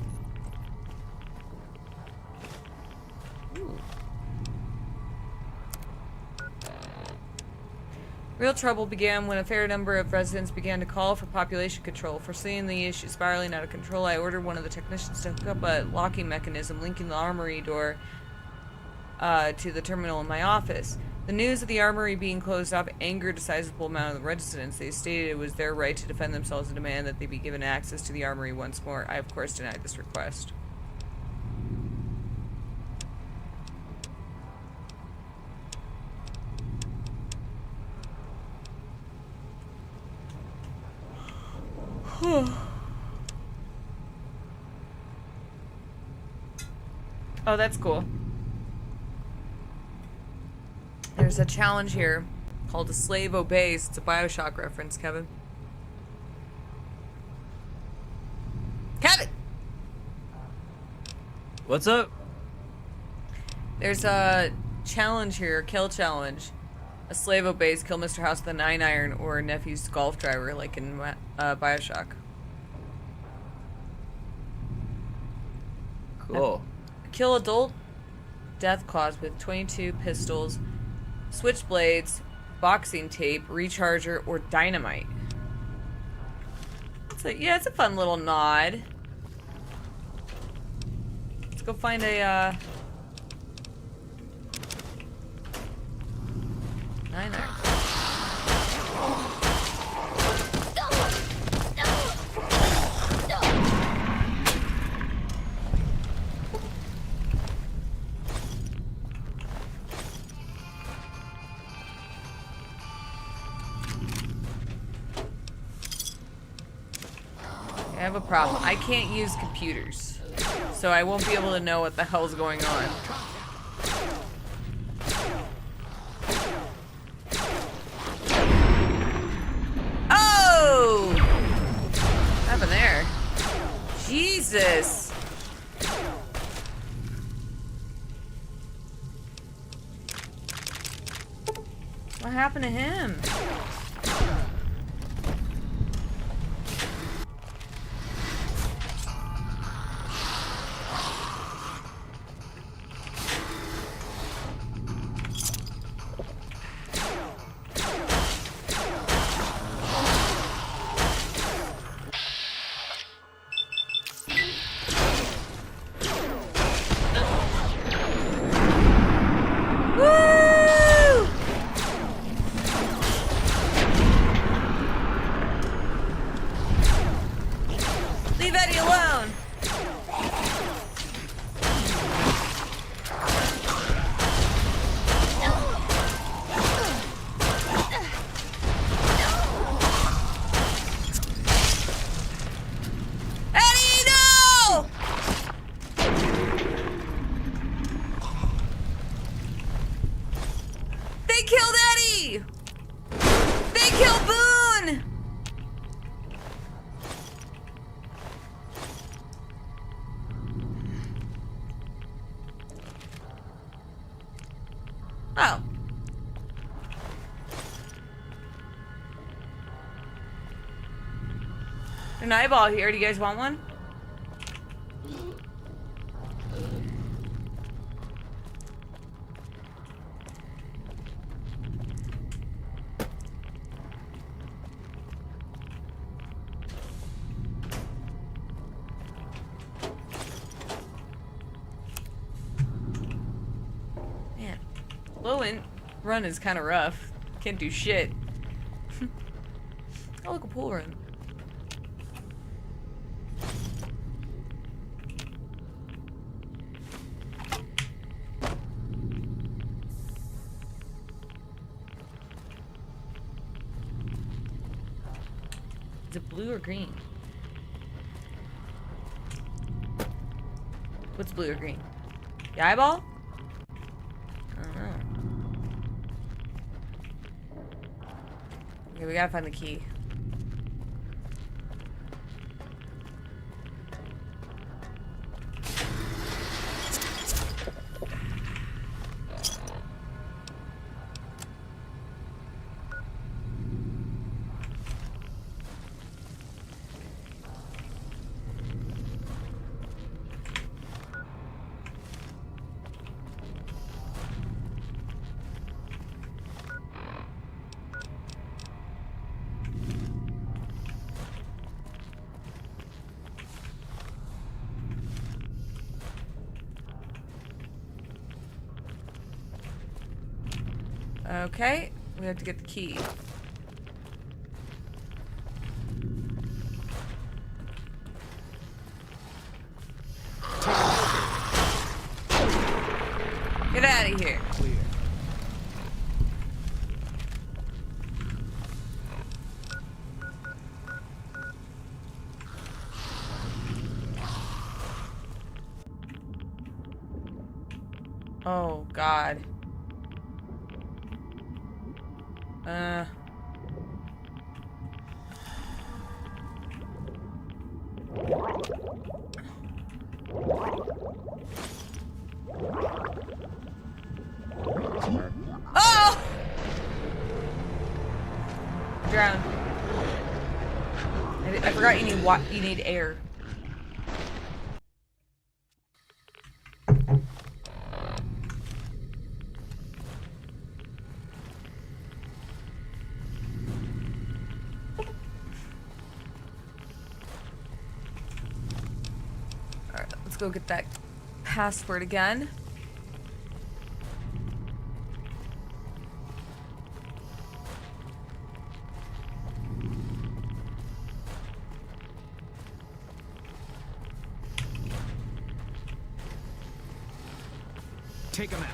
Real trouble began when a fair number of residents began to call for population control. Foreseeing the issue spiraling out of control, I ordered one of the technicians to hook up a locking mechanism linking the armory door to the terminal in my office. The news of the armory being closed off angered a sizable amount of the residents. They stated it was their right to defend themselves and demand that they be given access to the armory once more. I, of course, denied this request. Oh, that's cool. There's a challenge here called A Slave Obeys. It's a Bioshock reference, Kevin. Kevin! What's up? There's a challenge here, kill challenge. A slave obeys, kill Mr. House with a 9-iron or nephew's golf driver, like in Bioshock. Cool. Kill adult death claws with 22 pistols, switchblades, boxing tape, recharger, or dynamite. Yeah, it's a fun little nod. Let's go find a, Niner. I have a problem. I can't use computers, so I won't be able to know what the hell's going on. Oh! What happened there? Jesus! What happened to him? Leave Eddie alone! Eddie, no! They killed Eddie! They killed Boone! Oh. An eyeball here. Do you guys want one? Man, low end run is kind of rough. Can't do shit. Oh, look, a pool room. Is it blue or green? What's blue or green? The eyeball? I don't know. Okay, we gotta find the key. Okay, we have to get the key. Get out of here. Oh, God. Oh! Drown. I forgot you need air. go get that password again. Take him out.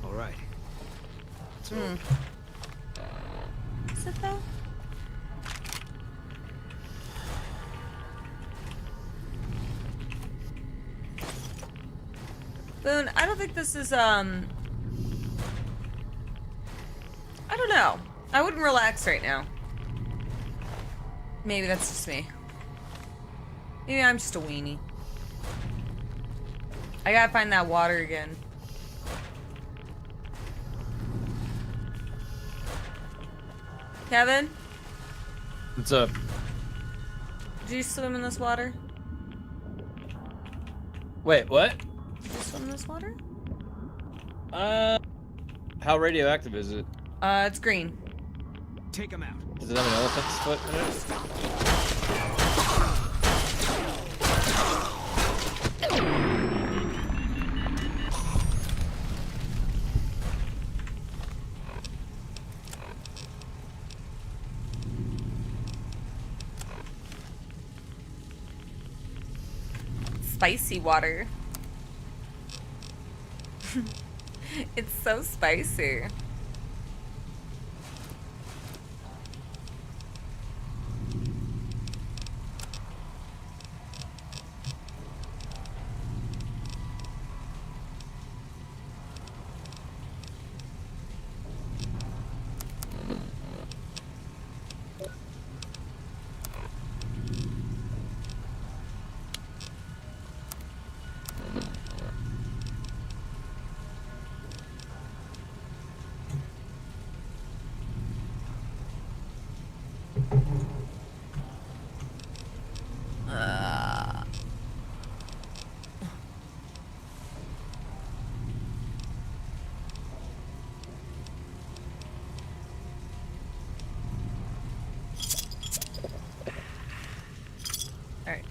All right. So, Is it though? Boone, I don't think this is, I don't know. I wouldn't relax right now. Maybe that's just me. Maybe I'm just a weenie. I gotta find that water again. Kevin? What's up? Did you swim in this water? Wait, what? Did you swim in this water? How radioactive is it? It's green. take him out. Does it have an elephant's foot in it? Spicy water. It's so spicy. Alright.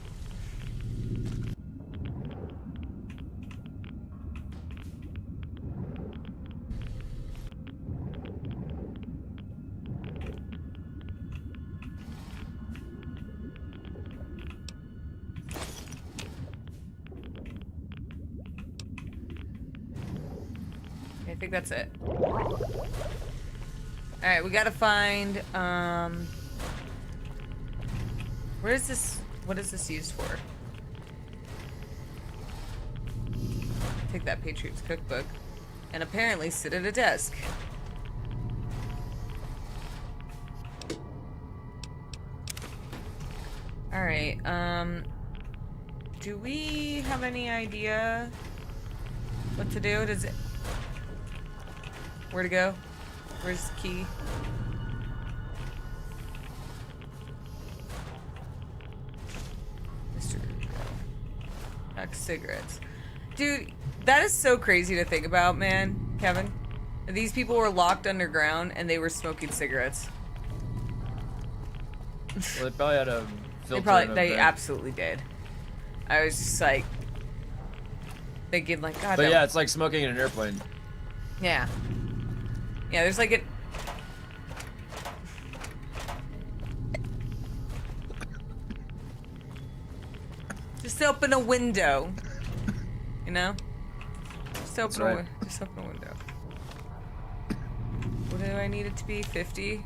I think that's it. Alright, we gotta find, where is this? What is this used for? Take that Patriot's cookbook and apparently sit at a desk. Alright, do we have any idea what to do? Does it... Where to go? Where's the key? Mr. Pack cigarettes. Dude, that is so crazy to think about, man, Kevin. These people were locked underground and they were smoking cigarettes. Well, they probably had a filter. They absolutely did. I was just like thinking like, God. But yeah, it's like smoking in an airplane. Yeah. Yeah, there's like a... Just open a window. You know? Just open just open a window. What do I need it to be? 50?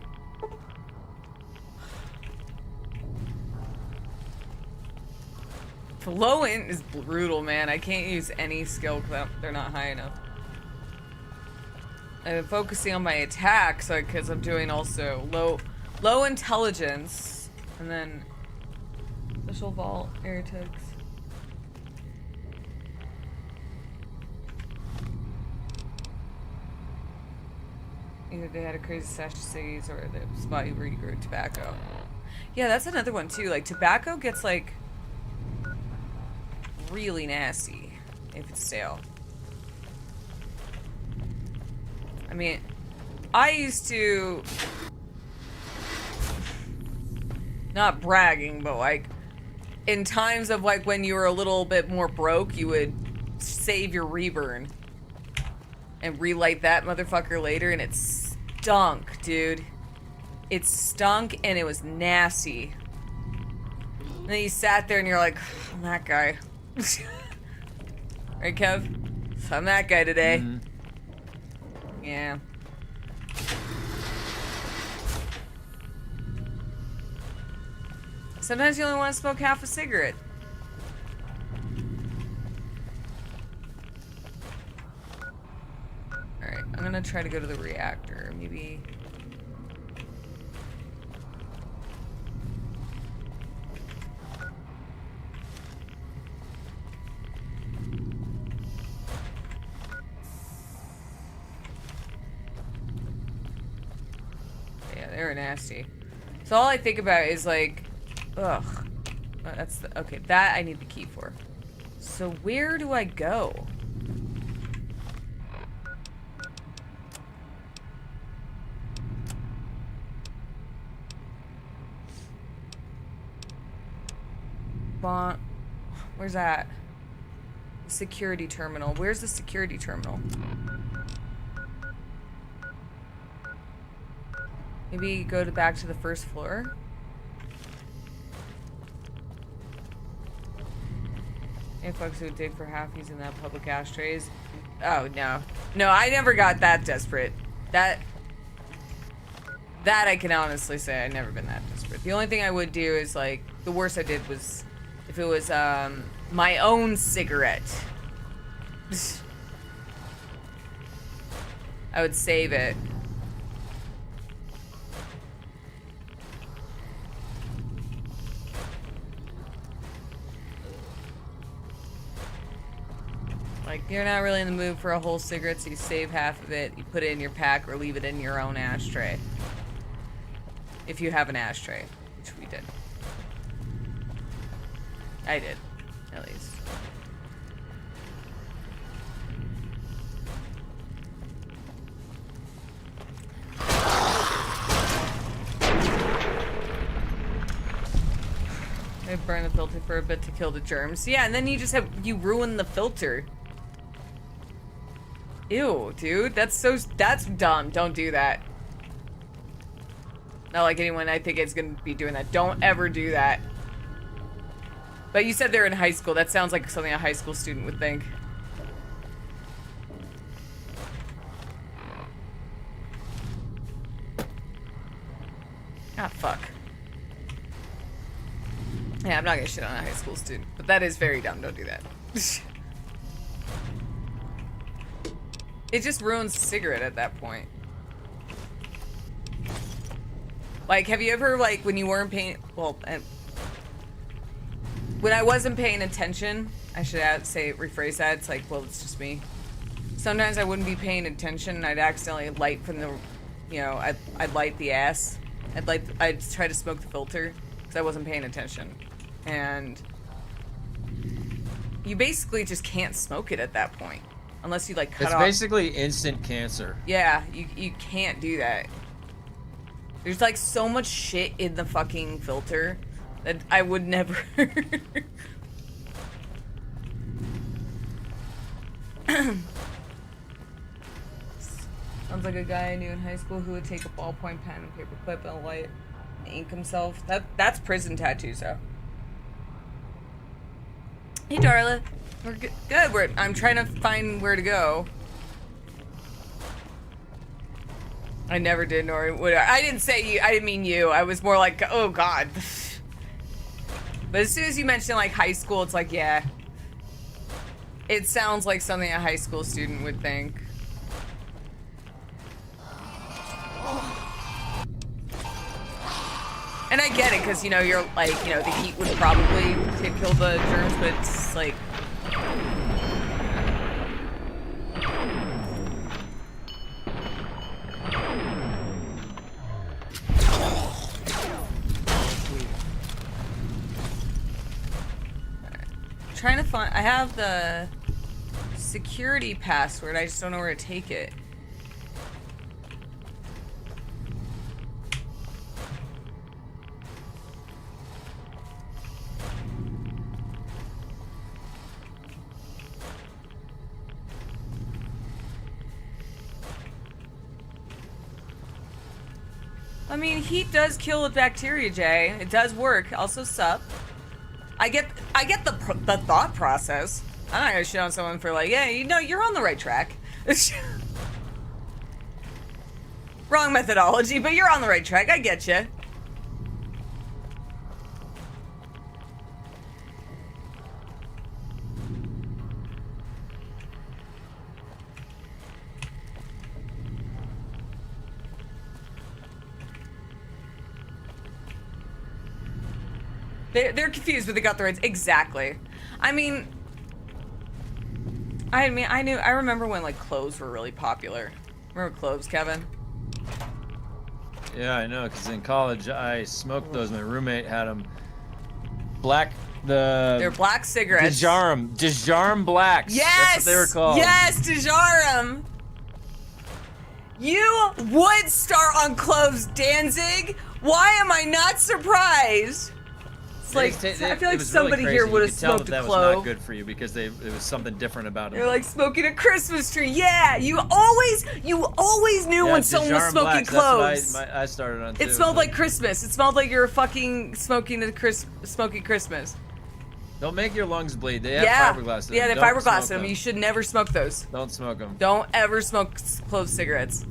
The low int is brutal, man. I can't use any skill because they're not high enough. I'm focusing on my attack, so because I'm doing also low intelligence, and then special vault, air tugs. Either they had a crazy stash of ciggies or the spot where you grew tobacco. Yeah, that's another one too. Like tobacco gets like really nasty if it's stale. I mean, I used to, not bragging, but like in times of like when you were a little bit more broke, you would save your reburn and relight that motherfucker later, and it stunk, dude. It stunk and it was nasty. And then you sat there and you're like, I'm that guy. Right, Kev? I'm that guy today. Mm-hmm. Yeah. Sometimes you only want to smoke half a cigarette. Alright, I'm gonna try to go to the reactor. Maybe... yeah, they're nasty. So all I think about is like... ugh. That's the... okay, that I need the key for. So where do I go? Where's that? Security terminal. Where's the security terminal? Maybe go back to the first floor? Hey, folks who dig for half using that public ashtrays. Oh, no. No, I never got that desperate. That I can honestly say I've never been that desperate. The only thing I would do is, like, the worst I did was if it was, my own cigarette. I would save it. Like, you're not really in the mood for a whole cigarette, so you save half of it, you put it in your pack, or leave it in your own ashtray. If you have an ashtray, which we did. I did, at least. I burn the filter for a bit to kill the germs. Yeah, and then you just have, you ruin the filter. Ew, dude, that's dumb. Don't do that. Not like anyone I think is gonna be doing that. Don't ever do that. But you said they're in high school. That sounds like something a high school student would think. Ah, fuck. Yeah, I'm not gonna shit on a high school student, but that is very dumb. Don't do that. It just ruins the cigarette at that point. Like, have you ever, like, when you weren't paying, well, when I wasn't paying attention, I should rephrase that, it's like, well, it's just me. Sometimes I wouldn't be paying attention and I'd accidentally light from the, you know, I'd light the ass. I'd try to smoke the filter because I wasn't paying attention. And you basically just can't smoke it at that point. Unless you, like, cut off. It's basically instant cancer. Yeah, you can't do that. There's, like, so much shit in the fucking filter that I would never... Sounds like a guy I knew in high school who would take a ballpoint pen and paperclip and light and ink himself. That's prison tattoos, though. Hey, Darla. We're good. I'm trying to find where to go. I never did, nor would I. I didn't say you. I didn't mean you. I was more like, oh god. But as soon as you mentioned like high school, it's like, yeah. It sounds like something a high school student would think. And I get it, because, you know, you're like, you know, the heat would probably kill the germs, but it's like... trying to find. I have the security password. I just don't know where to take it. I mean, heat does kill with bacteria, Jay. It does work. Also, sup. I get the thought process. I'm not gonna shit on someone for like, yeah, you know, you're on the right track. Wrong methodology, but you're on the right track. I get you. They're confused, but they got the rights. Exactly. I remember when like cloves were really popular. Remember cloves, Kevin? Yeah, I know, because in college I smoked those. My roommate had them. They're black cigarettes. Dejarum Blacks. Yes! That's what they were called. Yes, Dejarum! You would start on cloves, Danzig! Why am I not surprised? It's like, I feel like somebody really here would have you could tell smoked that a was clove. not good for you because it was something different about it. They're like smoking a Christmas tree. Yeah, you always knew when someone was Dejarum smoking Blacks, cloves. That's what I started on too. It smelled like Christmas. It smelled like you were fucking smoking Christmas. Don't make your lungs bleed. They have fiberglass in them. Yeah, they have Don't fiberglass smoke in them. them. You should never smoke those. Don't smoke them. Don't ever smoke clove cigarettes.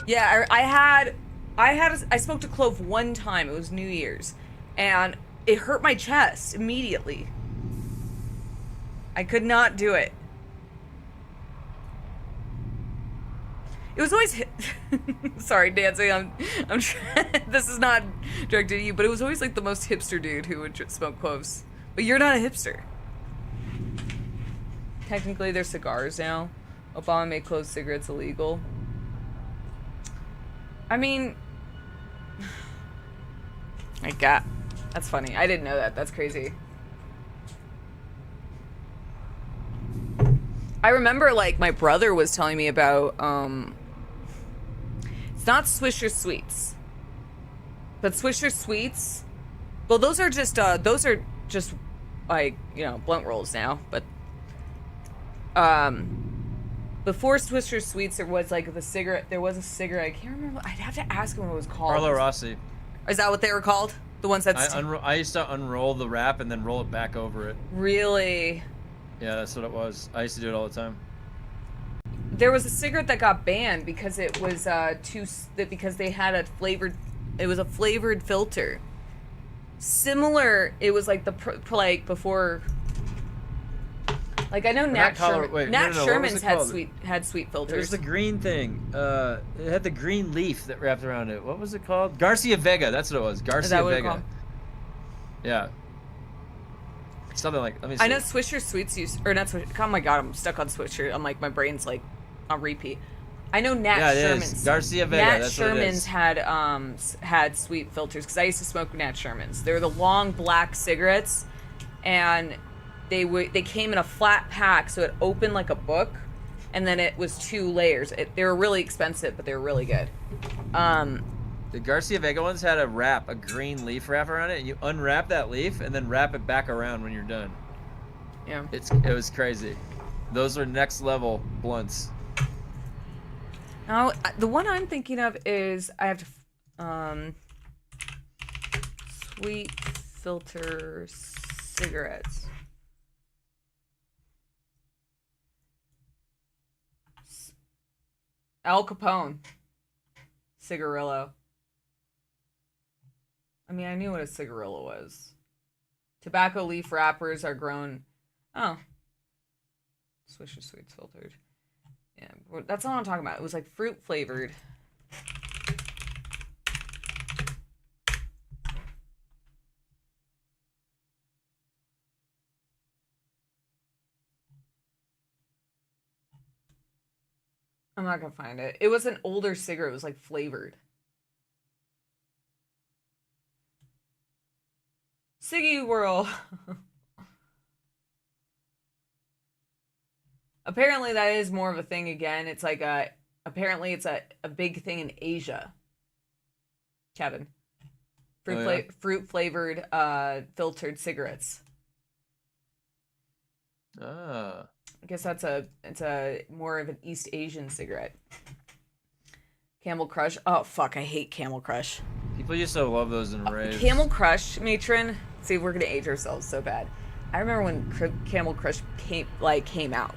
Yeah, I smoked a clove one time. It was New Year's, and it hurt my chest immediately. I could not do it. It was always sorry, Nancy. I'm this is not directed at you, but it was always like the most hipster dude who would smoke cloves. But you're not a hipster. Technically, they're cigars now. Obama made clove cigarettes illegal. I mean, my God, that's funny. I didn't know that. That's crazy. I remember, like, my brother was telling me about, it's not Swisher Sweets, but Swisher Sweets, well, those are just, like, you know, blunt rolls now, but, before Swisher Sweets, there was like a cigarette. I can't remember. I'd have to ask him what it was called. Carlo Rossi. Is that what they were called? The ones that I used to unroll the wrap and then roll it back over it. Really? Yeah, that's what it was. I used to do it all the time. There was a cigarette that got banned because it was because they had a flavored. It was a flavored filter. Similar. It was like like before. Like I know Nat Sherman's had sweet filters. It was the green thing. It had the green leaf that wrapped around it. What was it called? Garcia Vega. That's what it was. Garcia Vega. Yeah. Something like. Let me see. I know Swisher Sweets used, or not Swisher. Oh my God, I'm stuck on Swisher. I'm like my brain's like on repeat. I know Nat Sherman's. Is. Garcia Vega. Nat that's Sherman's what it is. had sweet filters because I used to smoke Nat Sherman's. They were the long black cigarettes, and they came in a flat pack, so it opened like a book, and then it was 2 layers. They were really expensive, but they were really good. The Garcia Vega ones had a green leaf wrap around it, and you unwrap that leaf and then wrap it back around when you're done. Yeah. It was crazy. Those are next level blunts. Now, the one I'm thinking of is I have to sweet filter cigarettes. Al Capone. Cigarillo. I mean, I knew what a cigarillo was. Tobacco leaf wrappers are grown. Oh. Swisher Sweets filtered. Yeah, that's all I'm talking about. It was like fruit flavored. I'm not gonna find it. It was an older cigarette. It was like flavored. Siggy World. Apparently that is more of a thing again. It's like apparently it's a big thing in Asia. Kevin. Fruit flavored filtered cigarettes. Ah. I guess it's a more of an East Asian cigarette. Camel Crush. Oh fuck, I hate Camel Crush. People used to love those in raves. Camel Crush, matron. See, we're gonna age ourselves so bad. I remember when Camel Crush came out,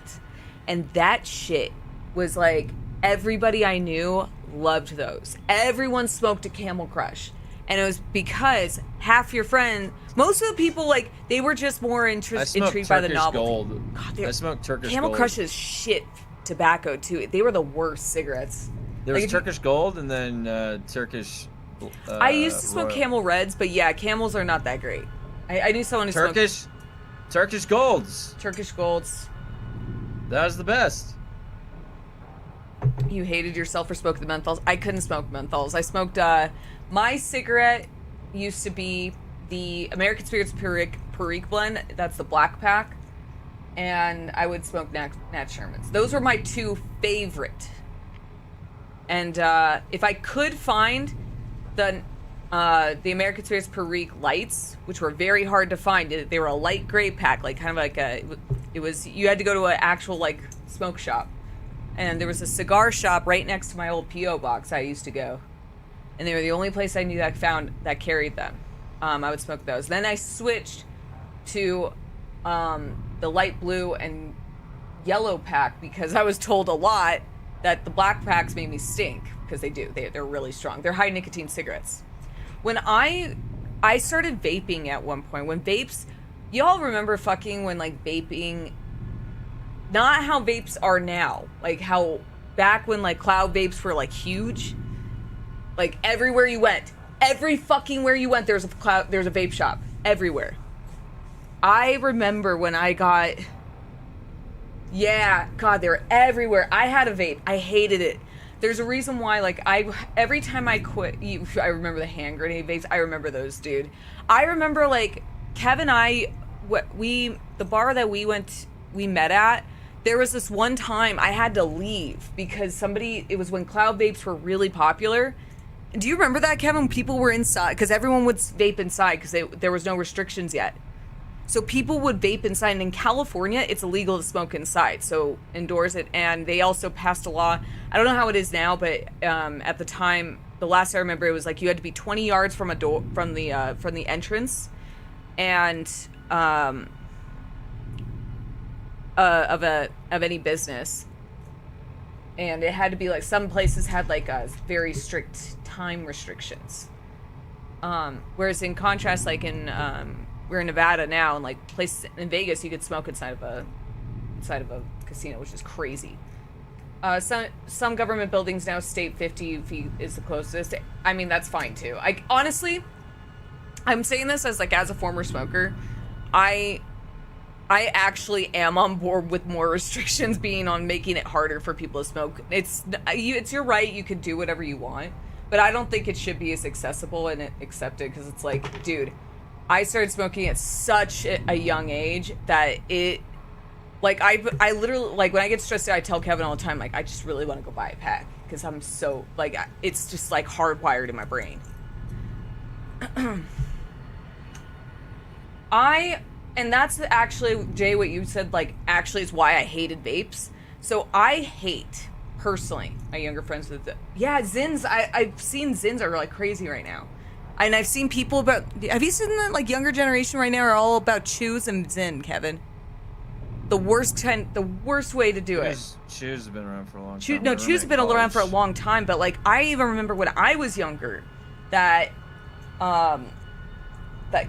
and that shit was like everybody I knew loved those. Everyone smoked a Camel Crush, and it was because half your friends, most of the people, like they were just more intrigued by the novelty. Gold. God, I smoked Turkish Camel Gold. Crush is shit tobacco too. They were the worst cigarettes. There was Like, Turkish Gold and then Turkish. I used to smoke Royal. Camel Reds, but yeah, Camels are not that great. I knew someone who smoked Turkish Golds. Turkish Golds. That was the best. You hated yourself for smoking the menthols. I couldn't smoke menthols. I smoked, my cigarette used to be the American Spirits Perique blend. That's the black pack. And I would smoke Nat Sherman's. Those were my two favorite. And if I could find the American Spirits Perique lights, which were very hard to find, they were a light gray pack, like kind of like it was, you had to go to an actual like smoke shop. And there was a cigar shop right next to my old P.O. box I used to go. And they were the only place I knew that carried them. I would smoke those. Then I switched to the light blue and yellow pack because I was told a lot that the black packs made me stink, because they do. They're really strong. They're high nicotine cigarettes. When I started vaping at one point, when vapes, y'all remember fucking when like vaping, not how vapes are now, like how back when like cloud vapes were like huge, like everywhere you went, every fucking where you went, there's a vape shop everywhere. I remember when I got, yeah, God, they were everywhere. I had a vape. I hated it. There's a reason why, like, every time I quit, I remember the hand grenade vapes. I remember those, dude. I remember, like, Kev and I, the bar that we met at, there was this one time I had to leave because it was when cloud vapes were really popular. Do you remember that, Kevin? People were inside, because everyone would vape inside because there was no restrictions yet. So people would vape inside, and in California, it's illegal to smoke inside. So indoors it, and they also passed a law. I don't know how it is now, but at the time, the last I remember, it was like you had to be 20 yards from a door from the entrance, and of any business, and it had to be like some places had like a very strict time restrictions. Whereas in contrast, like in we're in Nevada now, and like places in Vegas, you could smoke inside of a casino, which is crazy. Some government buildings now state 50 feet is the closest. I mean, that's fine too. Honestly, I'm saying this as a former smoker. I actually am on board with more restrictions being on making it harder for people to smoke. It's your right. You can do whatever you want, but I don't think it should be as accessible and accepted, because it's like, dude, I started smoking at such a young age that it, like, I literally, like, when I get stressed out, I tell Kevin all the time, like, I just really want to go buy a pack, because I'm so, like, it's just, like, hardwired in my brain. And that's actually, Jay, what you said, like, actually is why I hated vapes. So I hate, personally, my younger friends with Zins. I've seen Zins are, like, crazy right now. And I've seen people have you seen that, like, younger generation right now are all about chews and Zin, Kevin? The worst way to do it. Chews have been around for a long time. No, chews have been around for a long time, but, like, I even remember when I was younger that,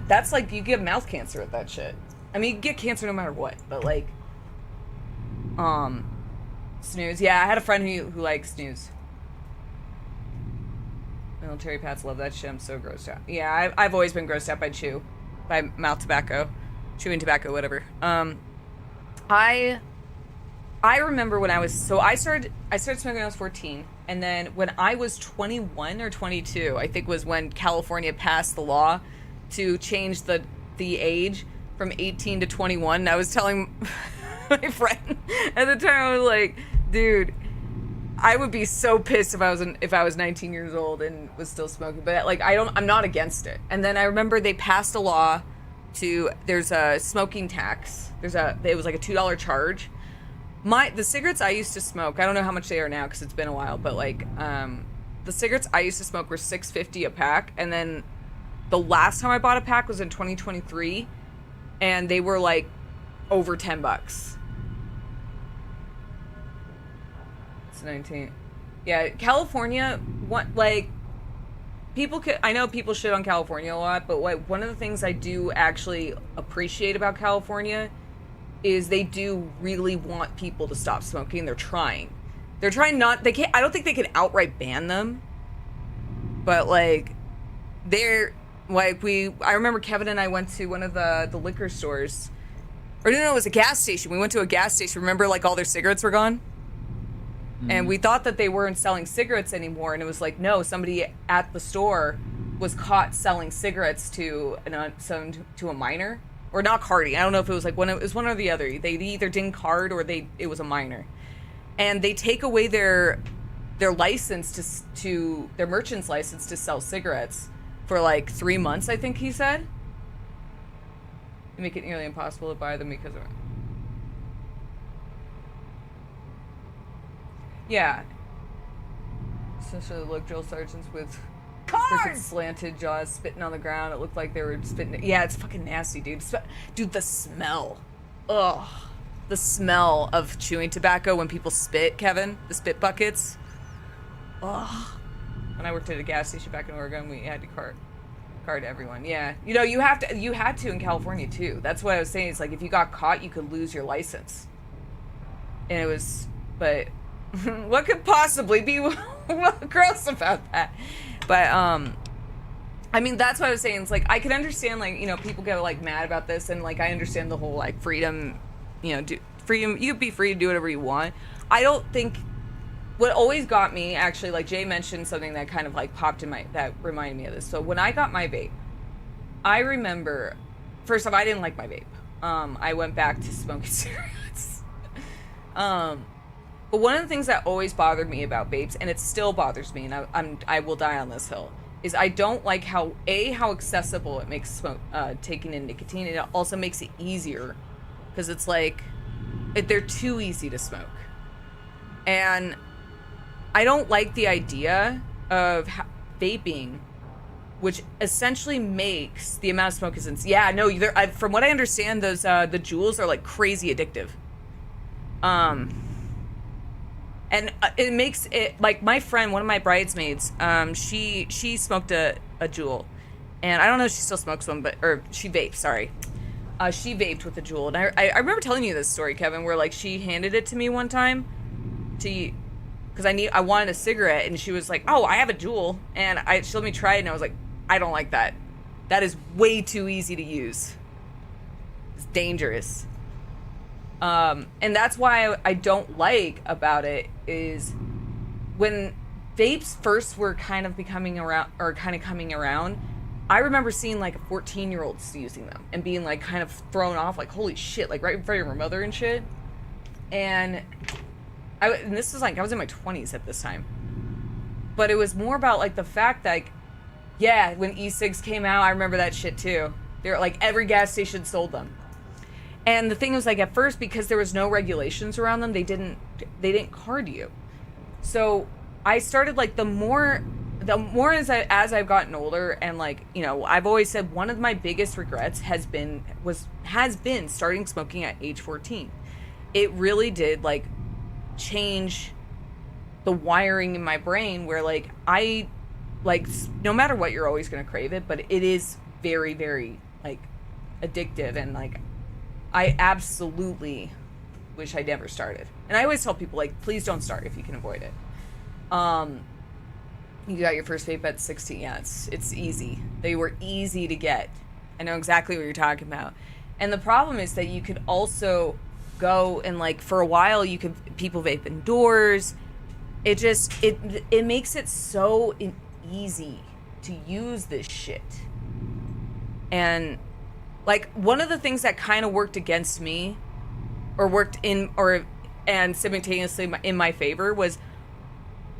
that's like, you get mouth cancer with that shit. I mean, you get cancer no matter what, but, like, snooze. Yeah, I had a friend who likes snooze. Military pats love that shit. I'm so grossed out. Yeah, I've always been grossed out by mouth tobacco, chewing tobacco, whatever. I remember when I started smoking when I was 14, and then when I was 21 or 22, I think was when California passed the law to change the the age from 18 to 21. And I was telling my friend at the time, I was like, dude, I would be so pissed if I was 19 years old and was still smoking. But like, I'm not against it. And then I remember they passed a law there's a smoking tax. It was like a $2 charge. The cigarettes I used to smoke, I don't know how much they are now because it's been a while, but like, the cigarettes I used to smoke were $6.50 a pack. And then the last time I bought a pack was in 2023 and they were like over $10. It's 19. Yeah, California, I know people shit on California a lot, but one of the things I do actually appreciate about California is they do really want people to stop smoking. They're trying not, they can't, I don't think they can outright ban them, but like, I remember Kevin and I went to one of the liquor stores, or no, it was a gas station. We went to a gas station. Remember, like, all their cigarettes were gone? And we thought that they weren't selling cigarettes anymore, and it was like, no, somebody at the store was caught selling cigarettes to a minor, or not carding. I don't know if it was like it was one or the other. They either didn't card or it was a minor, and they take away their license to their merchant's license to sell cigarettes for like 3 months. I think he said. They make it nearly impossible to buy them because of it. Yeah. Essentially look drill sergeants with freaking slanted jaws spitting on the ground. It looked like they were spitting. Yeah, it's fucking nasty, dude. Dude, the smell. Ugh. The smell of chewing tobacco when people spit, Kevin. The spit buckets. Ugh. When I worked at a gas station back in Oregon, we had to card everyone. Yeah. You know, you had to in California too. That's what I was saying. It's like if you got caught, you could lose your license. And it was, but what could possibly be gross about that? But I mean, that's what I was saying. It's like I could understand, like, you know, people get like mad about this, and like I understand the whole like freedom, you know, freedom. You could be free to do whatever you want. I don't think. What always got me, actually, like Jay mentioned something that kind of like popped in that reminded me of this. So when I got my vape, I remember, first off, I didn't like my vape. I went back to smoking cigarettes. But one of the things that always bothered me about vapes, and it still bothers me, and I will die on this hill, is I don't like how accessible it makes taking in nicotine. It also makes it easier, because it's like, they're too easy to smoke. And I don't like the idea of vaping, which essentially makes the amount of smoke is yeah, no, from what I understand, those the jewels are like crazy addictive. And it makes it, like, my friend, one of my bridesmaids, she smoked a jewel, and I don't know if she still smokes one, or she vaped, sorry. She vaped with a jewel, and I remember telling you this story, Kevin, where like she handed it to me one time because I wanted a cigarette, and she was like, oh, I have a jewel, and she let me try it, and I was like, I don't like that. That is way too easy to use. It's dangerous. And that's why I don't like about it is when vapes first were kind of coming around, I remember seeing like 14-year-olds using them and being like kind of thrown off, like, holy shit, like right in front of your mother and shit. And this was like, I was in my 20s at this time. But it was more about like the fact that, like, yeah, when e-cigs came out, I remember that shit too. They're like, every gas station sold them. And the thing was, like, at first, because there was no regulations around them, they didn't card you. So I started, like, the more as I've gotten older, and, like, you know, I've always said one of my biggest regrets has been starting smoking at age 14. It really did, like, change the wiring in my brain where, like, no matter what, you're always going to crave it, but it is very, very, like, addictive, and, like, I absolutely wish I never started. And I always tell people, like, please don't start if you can avoid it. You got your first vape at 16. Yeah, it's easy. They were easy to get. I know exactly what you're talking about. And the problem is that you could also go and, like, for a while, people vape indoors. It makes it so easy to use this shit. And Like, one of the things that kind of worked against me, or worked in, and simultaneously in my favor, was,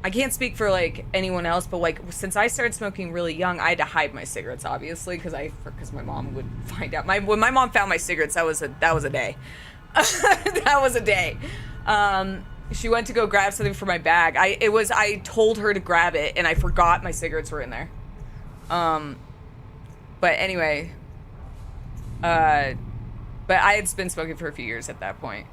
I can't speak for, like, anyone else, but, like, since I started smoking really young, I had to hide my cigarettes, obviously, because my mom would find out. When my mom found my cigarettes, that was a day. That was a day. She went to go grab something for my bag. I told her to grab it, and I forgot my cigarettes were in there. But anyway, but I had been smoking for a few years at that point.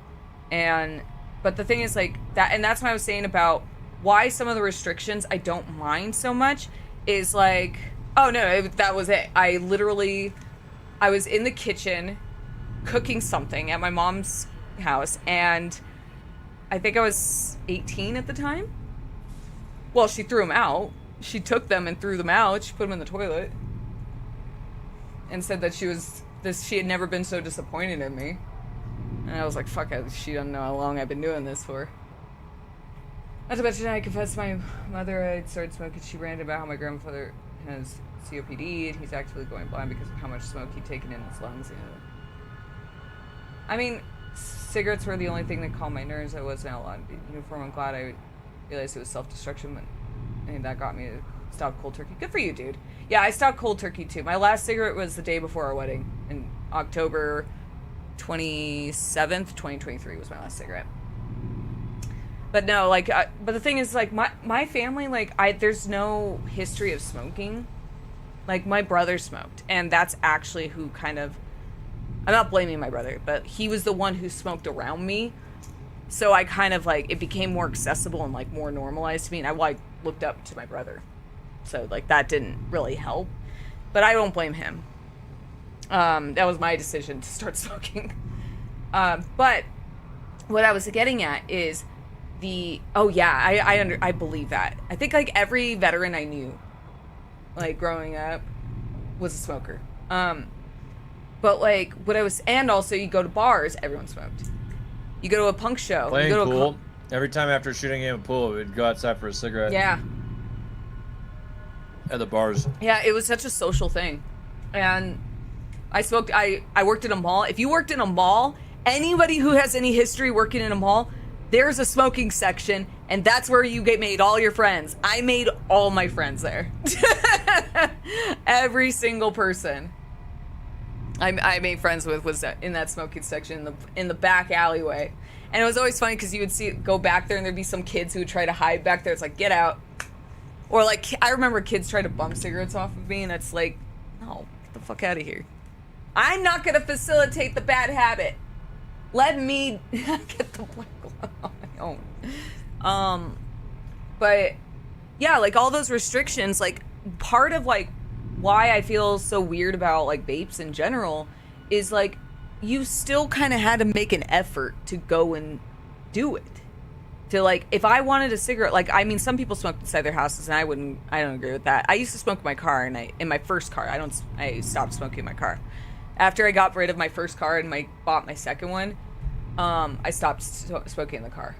But the thing is, like, that, and that's what I was saying about why some of the restrictions I don't mind so much is like, oh no, that was it. I was in the kitchen cooking something at my mom's house, and I think I was 18 at the time. Well, she threw them out. She took them and threw them out. She put them in the toilet and said that she had never been so disappointed in me. And I was like, fuck it, she doesn't know how long I've been doing this for. Not to mention, I confessed to my mother I'd started smoking. She ranted about how my grandfather has COPD and he's actively going blind because of how much smoke he'd taken in his lungs. You know. I mean, cigarettes were the only thing that calmed my nerves. I wasn't allowed to be uniform. I'm glad I realized it was self-destruction, and that got me to stop cold turkey. Good for you, dude. Yeah, I stopped cold turkey too. My last cigarette was the day before our wedding, in October 27th, 2023 was my last cigarette. But no, like, but the thing is, like, my family, like, there's no history of smoking. Like, my brother smoked, and that's actually who kind of, I'm not blaming my brother, but he was the one who smoked around me. So I kind of, like, it became more accessible and, like, more normalized to me, and I, like, looked up to my brother. So, like, that didn't really help. But I don't blame him. That was my decision to start smoking. But what I was getting at is I believe that. I think, like, every veteran I knew, like, growing up was a smoker. But, like, and also you go to bars, everyone smoked. You go to a punk show. Playing you go to pool. Every time after shooting a game of pool, we'd go outside for a cigarette. Yeah. At the bars. Yeah, it was such a social thing. And I smoked, I worked in a mall. If you worked in a mall, anybody who has any history working in a mall, there's a smoking section, and that's where you made all your friends. I made all my friends there. Every single person I made friends with was in that smoking section in the back alleyway. And it was always funny because you would go back there and there'd be some kids who would try to hide back there. It's like, get out. Or, like, I remember kids try to bum cigarettes off of me, and it's like, no, get the fuck out of here. I'm not going to facilitate the bad habit. Let me get the black glove on my own. But, yeah, like, all those restrictions, like, part of, like, why I feel so weird about, like, vapes in general is, like, you still kind of had to make an effort to go and do it. To, like, if I wanted a cigarette, like, I mean, some people smoke inside their houses, and I don't agree with that. I used to smoke in my car, and in my first car, I stopped smoking in my car. After I got rid of my first car and bought my second one, I stopped smoking in the car.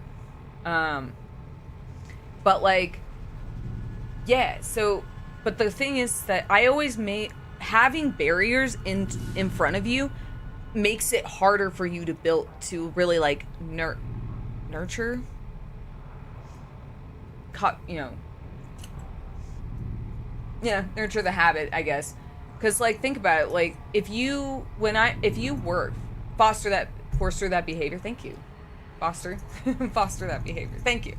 But, like, yeah, so, but the thing is that I always having barriers in front of you makes it harder for you to really, like, nurture, nurture the habit, I guess. Because, like, think about it, like, if you foster that behavior, thank you. Foster that behavior, thank you.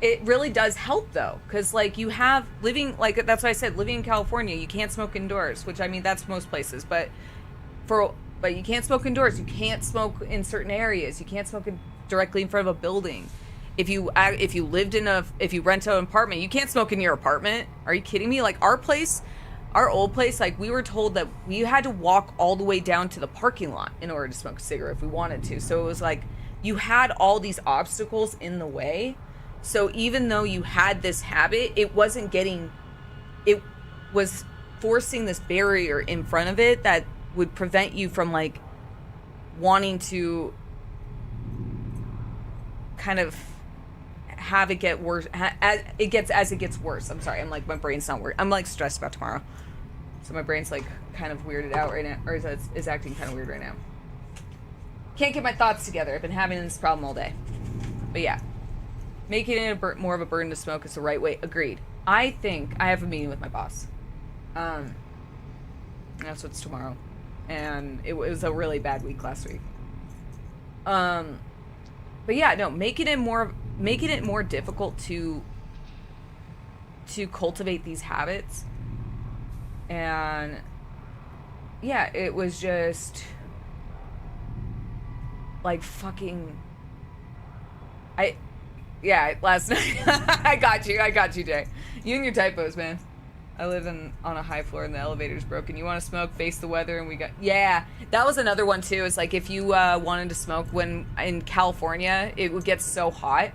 It really does help, though, because, like, you have that's why I said, living in California, you can't smoke indoors, which, I mean, that's most places, but you can't smoke indoors. You can't smoke in certain areas. You can't smoke directly in front of a building. If you rent an apartment, you can't smoke in your apartment. Are you kidding me? Like, our old place, like, we were told that we had to walk all the way down to the parking lot in order to smoke a cigarette if we wanted to. So it was like, you had all these obstacles in the way. So even though you had this habit, it was forcing this barrier in front of it that would prevent you from, like, wanting to kind of have it get worse as it gets worse. I'm sorry, I'm like, my brain's not working. I'm, like, stressed about tomorrow. So my brain's like kind of weirded out right now, or is acting kind of weird right now. Can't get my thoughts together. I've been having this problem all day. But yeah, making it more of a burden to smoke is the right way. Agreed. I think I have a meeting with my boss. That's what's tomorrow, and it was a really bad week last week. But yeah, no, making it more difficult to cultivate these habits, and yeah, it was just like fucking. Last night. I got you, Jay. You and your typos, man. I live on a high floor and the elevator's broken. You want to smoke, face the weather, and we got... Yeah, that was another one, too. It's like if you wanted to smoke when in California, it would get so hot.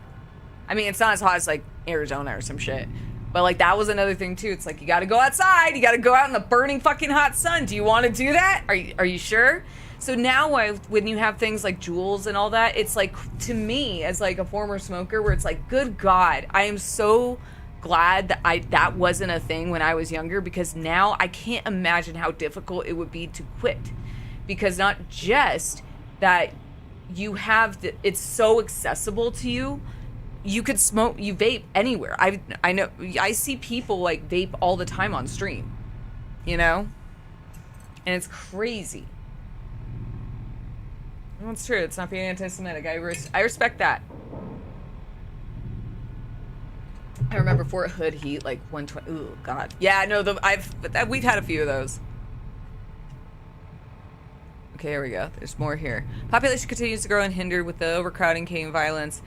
I mean, it's not as hot as, like, Arizona or some shit. But, like, that was another thing, too. It's like, you gotta go outside. You gotta go out in the burning fucking hot sun. Do you want to do that? Are you sure? So now when you have things like Juuls and all that, it's like, to me, as like a former smoker, where it's like, good God, I am so glad that that wasn't a thing when I was younger, because now I can't imagine how difficult it would be to quit. Because not just that you have, it's so accessible to you, you could smoke, you vape anywhere. I know, I see people like vape all the time on stream, you know? And it's crazy. Well, it's true. It's not being anti-Semitic. I respect that. I remember Fort Hood heat, like 120. Ooh, God. Yeah, no, we've had a few of those. Okay, here we go. There's more here. Population continues to grow unhindered with the overcrowding, came violence.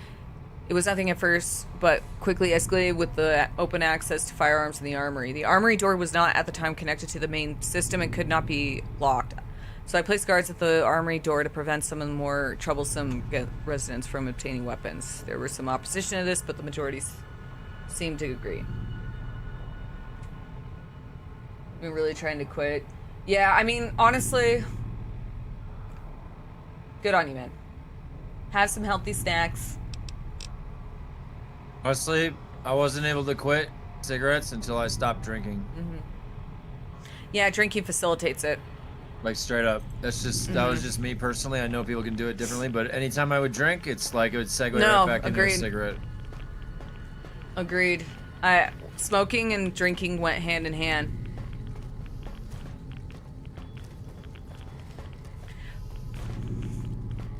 It was nothing at first, but quickly escalated with the open access to firearms in the armory. The armory door was not at the time connected to the main system and could not be locked. So I placed guards at the armory door to prevent some of the more troublesome residents from obtaining weapons. There was some opposition to this, but the majority seemed to agree. I've been really trying to quit. Yeah, I mean, honestly, good on you, man. Have some healthy snacks. Honestly, I wasn't able to quit cigarettes until I stopped drinking. Mm-hmm. Yeah, drinking facilitates it. Like, straight up. That's just, that was just me personally. I know people can do it differently, but anytime I would drink, it's like it would segue right back into a cigarette. Agreed. Smoking and drinking went hand in hand.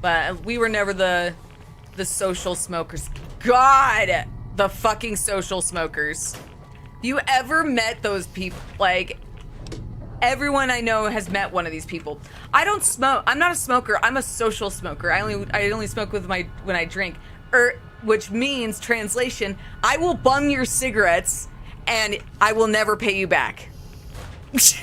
But we were never the social smokers. God! The fucking social smokers. You ever met those people? Like... Everyone I know has met one of these people. I don't smoke. I'm not a smoker. I'm a social smoker. I only smoke with when I drink. Which means, translation, I will bum your cigarettes and I will never pay you back. Pretty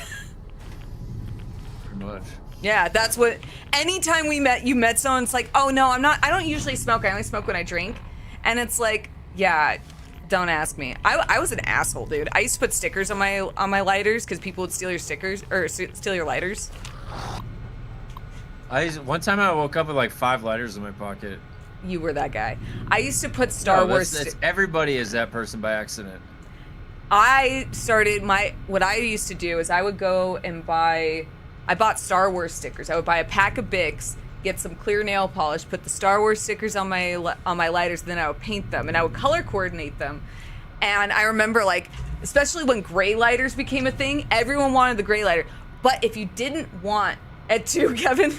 much. Yeah, that's what, anytime you met someone, it's like, oh no, I don't usually smoke. I only smoke when I drink. And it's like, yeah, don't ask me. I was an asshole, dude. I used to put stickers on my lighters because people would steal your stickers or steal your lighters. One time I woke up with like 5 lighters in my pocket. You were that guy. I used to put Star Wars. Everybody is that person by accident. What I used to do is I would go and I bought Star Wars stickers. I would buy a pack of Bics, get some clear nail polish, put the Star Wars stickers on my lighters, then I would paint them and I would color coordinate them. And I remember, like, especially when gray lighters became a thing, everyone wanted the gray lighter. But if you didn't want it too, Kevin,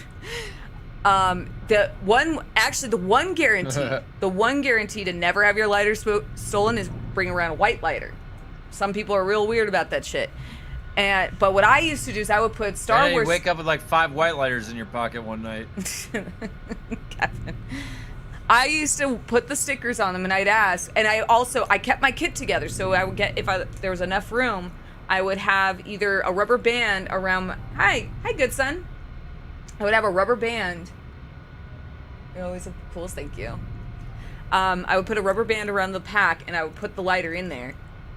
the one guarantee to never have your lighter stolen is bring around a white lighter. Some people are real weird about that shit. But what I used to do is I would put Star Wars. You wake up with like 5 white lighters in your pocket one night. Kevin. I used to put the stickers on them and I'd ask, and I kept my kit together, so I would get, if there was enough room, I would have either a rubber band around. Hi, good son. I would have a rubber band. You're always the coolest, thank you. I would put a rubber band around the pack and I would put the lighter in there.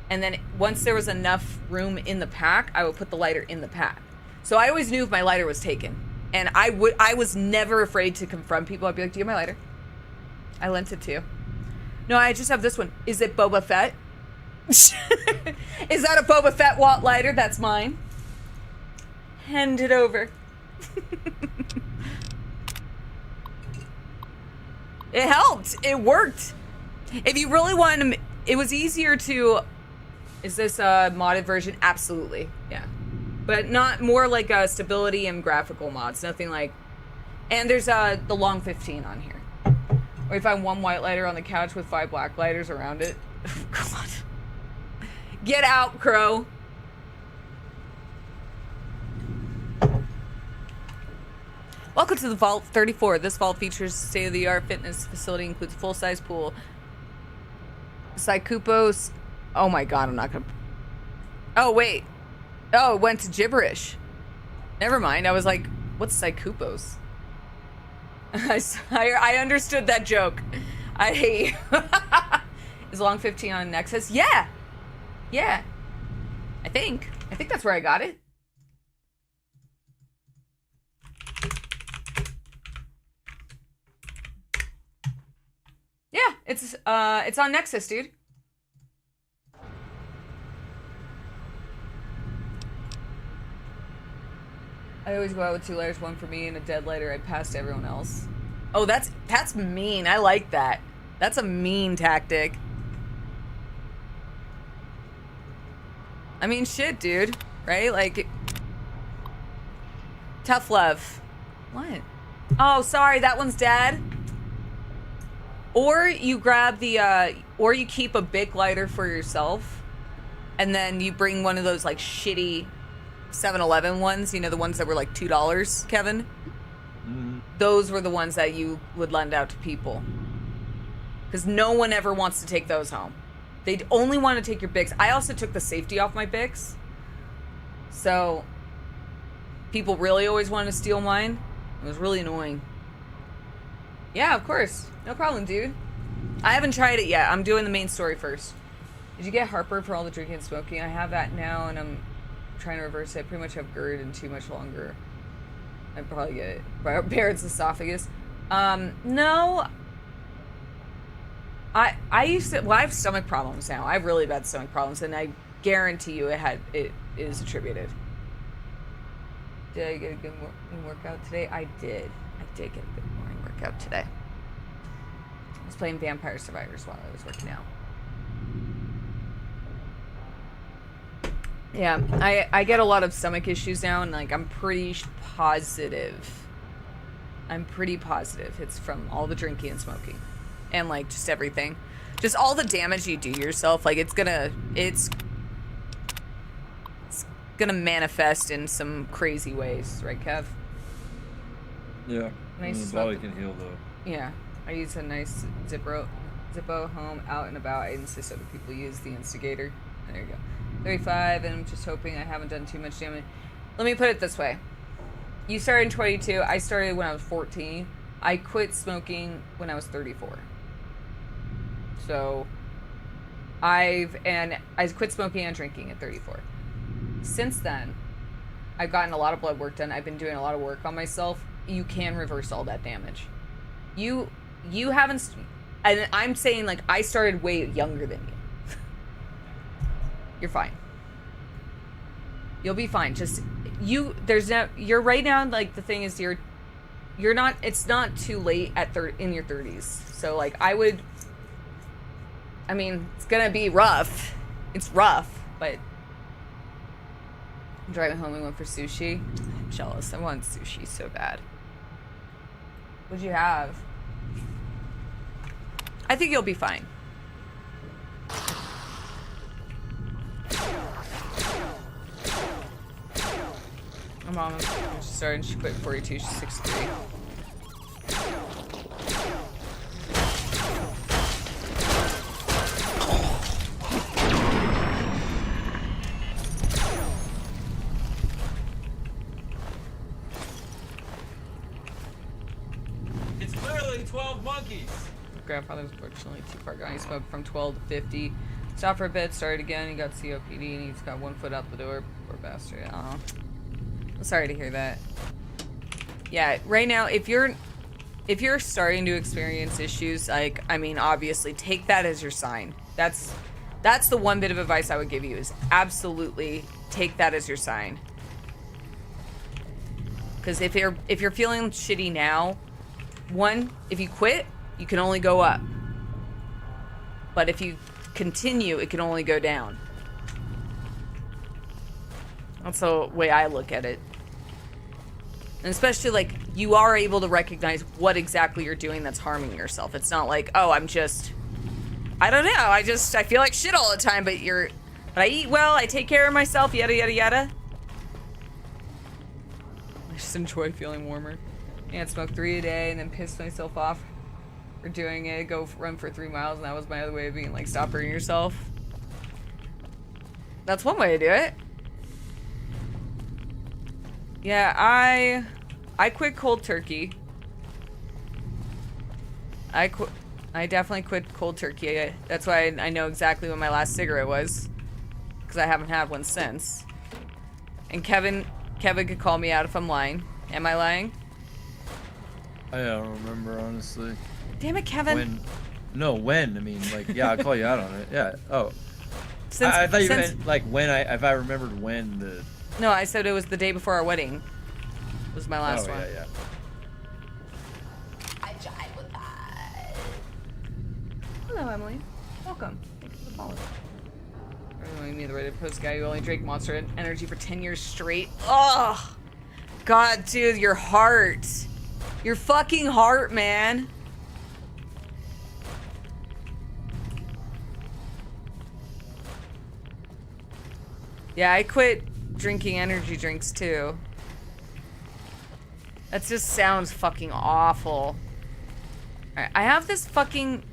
And then once there was enough room in the pack, I would put the lighter in the pack. So I always knew if my lighter was taken. And I was never afraid to confront people. I'd be like, do you have my lighter? I lent it to you. No, I just have this one. Is it Boba Fett? Is that a Boba Fett lighter? That's mine. Hand it over. It helped. It worked. If you really wanted to, it was easier to. Is this a modded version? Absolutely. Yeah. But not more like stability and graphical mods. Nothing like. And there's the long 15 on here. Or you find one white lighter on the couch with 5 black lighters around it. Oh, God. Get out, Crow. Welcome to the Vault 34. This vault features a state-of-the-art fitness facility, includes a full-size pool. Psychupos. Oh my God, I'm not gonna. Oh, wait. Oh, it went to gibberish. Never mind. I was like, what's Psychupos? I understood that joke. I hate. Is long 15 on Nexus? Yeah. Yeah. I think that's where I got it. Yeah, it's on Nexus, dude. I always go out with 2 lighters, one for me and a dead lighter I pass to everyone else. Oh, that's mean. I like that. That's a mean tactic. I mean, shit, dude. Right? Like, tough love. What? Oh, sorry, that one's dead. Or you grab the, or you keep a Bic lighter for yourself, and then you bring one of those, like, shitty 7-Eleven ones, you know, the ones that were like $2, Kevin? Mm-hmm. Those were the ones that you would lend out to people. Because no one ever wants to take those home. They'd only want to take your Bics. I also took the safety off my Bics. So, people really always wanted to steal mine. It was really annoying. Yeah, of course. No problem, dude. I haven't tried it yet. I'm doing the main story first. Did you get Harper for all the drinking and smoking? I have that now, and I'm trying to reverse it. I pretty much have GERD and too much longer. I'd probably get it. Barrett's esophagus. No. I used to, well, I have stomach problems now. I have really bad stomach problems, and I guarantee you it is attributed. Did I get a good morning workout today? I did. I did get a good morning workout today. I was playing Vampire Survivors while I was working out. Yeah, I get a lot of stomach issues now, and like I'm pretty positive it's from all the drinking and smoking, and like just everything, just all the damage you do yourself. Like it's gonna manifest in some crazy ways, right, Kev? Yeah. Nice. The body can heal though. Yeah, I use a nice Zippo home out and about. I insist other people use the Instigator. There you go. 35, and I'm just hoping I haven't done too much damage. Let me put it this way. You started in 22. I started when I was 14. I quit smoking when I was 34. So, I quit smoking and drinking at 34. Since then, I've gotten a lot of blood work done. I've been doing a lot of work on myself. You can reverse all that damage. You haven't, and I'm saying like I started way younger than you. You're fine. You'll be fine. Just you're right now, like the thing is you're not, it's not too late in your 30s. So like I mean, it's gonna be rough. It's rough, but I'm driving home, we went for sushi. I'm jealous. I want sushi so bad. What'd you have? I think you'll be fine. My mom started, she quit 42, she's 63. It's clearly 12 monkeys. Grandfather's unfortunately too far gone. He smoked from 12 to 50. Stopped for a bit, started again. He got COPD and he's got 1 foot out the door. Poor bastard. Aw. I'm sorry to hear that. Yeah, right now, if you're starting to experience issues, like, I mean, obviously, take that as your sign. That's the one bit of advice I would give you, is absolutely take that as your sign. Because if you're feeling shitty now, one, if you quit, you can only go up. But if you continue, it can only go down. That's the way I look at it. And especially, like, you are able to recognize what exactly you're doing that's harming yourself. It's not like, oh, I'm just, I don't know, I feel like shit all the time, but I eat well, I take care of myself, yada, yada, yada. I just enjoy feeling warmer. Can't smoke 3 a day and then piss myself off for doing it. Go run for 3 miles, and that was my other way of being like, stop hurting yourself. That's one way to do it. Yeah, I quit cold turkey. I definitely quit cold turkey. That's why I know exactly when my last cigarette was, because I haven't had one since. And Kevin could call me out if I'm lying. Am I lying? I don't remember, honestly. Damn it, Kevin. When? No, when? I mean, like, yeah, I'll call you out on it. Yeah. Oh. I thought you meant, like, if I remembered when the... No, I said it was the day before our wedding. Was my last one. Yeah. I jive with that. Hello, Emily. Welcome. Thanks for the follow. Everyone me the Reddit post guy who only drank Monster Energy for 10 years straight. Ugh. God, dude, your heart. Your fucking heart, man. Yeah, I quit drinking energy drinks too. That just sounds fucking awful. Alright, I have this fucking...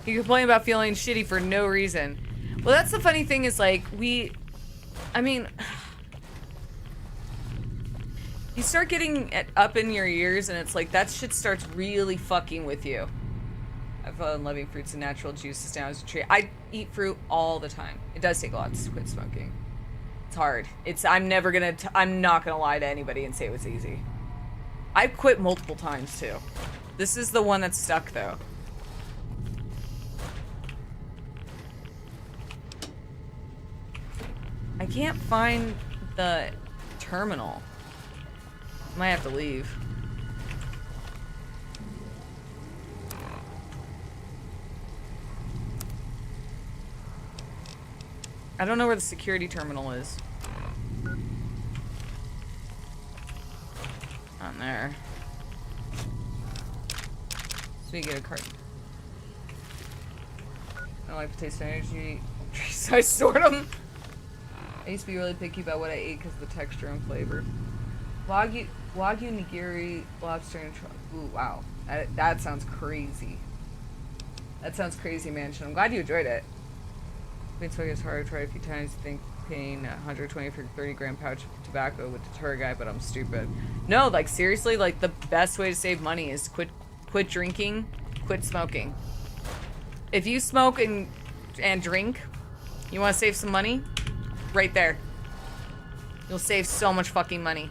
You complain about feeling shitty for no reason. Well, that's the funny thing is, like, I mean... You start getting it up in your ears, and it's like, that shit starts really fucking with you. I've been loving fruits and natural juices now as a treat. I eat fruit all the time. It does take a lot to quit smoking. It's hard. I'm not gonna lie to anybody and say it was easy. I've quit multiple times too. This is the one that's stuck though. I can't find the terminal. Might have to leave. I don't know where the security terminal is. On there. So we get a card. I like to taste energy. So I stored them. I used to be really picky about what I ate because of the texture and flavor. Wagyu nigiri, lobster, and ooh, wow. That sounds crazy. That sounds crazy, Mansion. I'm glad you enjoyed it. It's hard to try a few times. Think paying $120 for a 30-gram pouch of tobacco would deter a guy, but I'm stupid. No, like seriously, like the best way to save money is quit drinking, quit smoking. If you smoke and drink, you want to save some money? Right there. You'll save so much fucking money.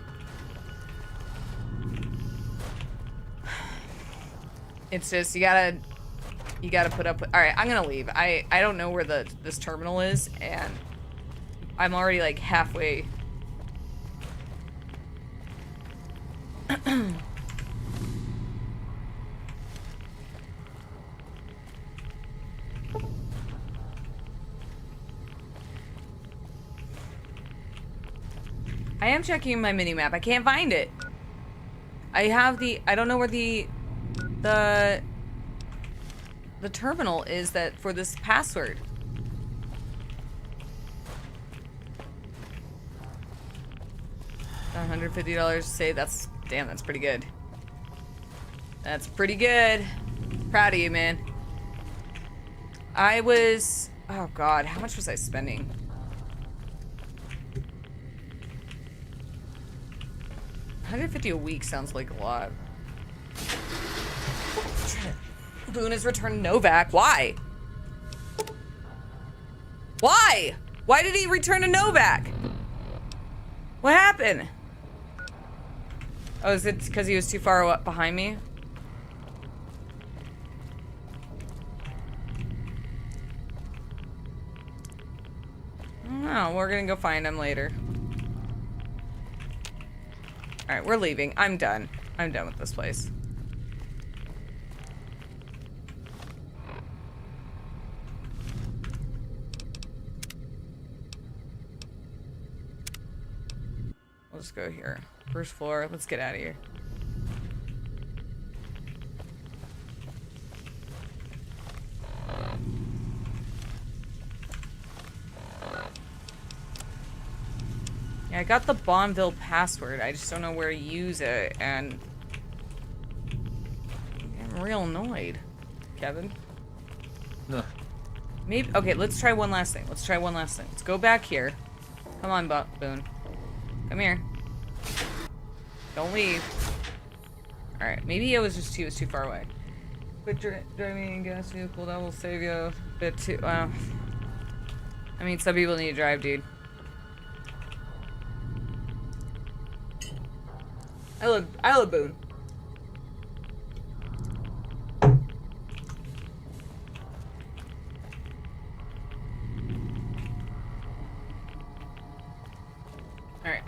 It's just, you gotta put up with... Alright, I'm gonna leave. I don't know where this terminal is, and I'm already like halfway. I am checking my mini-map. I can't find it. I don't know where the terminal is that for this password. $150 to say that's pretty good. That's pretty good. Proud of you, man. Oh god, how much was I spending? $150 a week sounds like a lot. Boone has returned Novak. Why? Why? Why did he return a Novak? What happened? Oh, is it because he was too far up behind me? No, we're gonna go find him later. Alright, we're leaving. I'm done. I'm done with this place. We'll just go here. First floor. Let's get out of here. Yeah, I got the Bonneville password. I just don't know where to use it, and I'm real annoyed. Kevin? No. Maybe. Okay, let's try one last thing. Let's try one last thing. Let's go back here. Come on, Boone. Come here. Don't leave. Alright, maybe it was just he was too far away. But driving a gas vehicle, that will save you a bit too. I mean, some people need to drive, dude. I love Boone. Alright.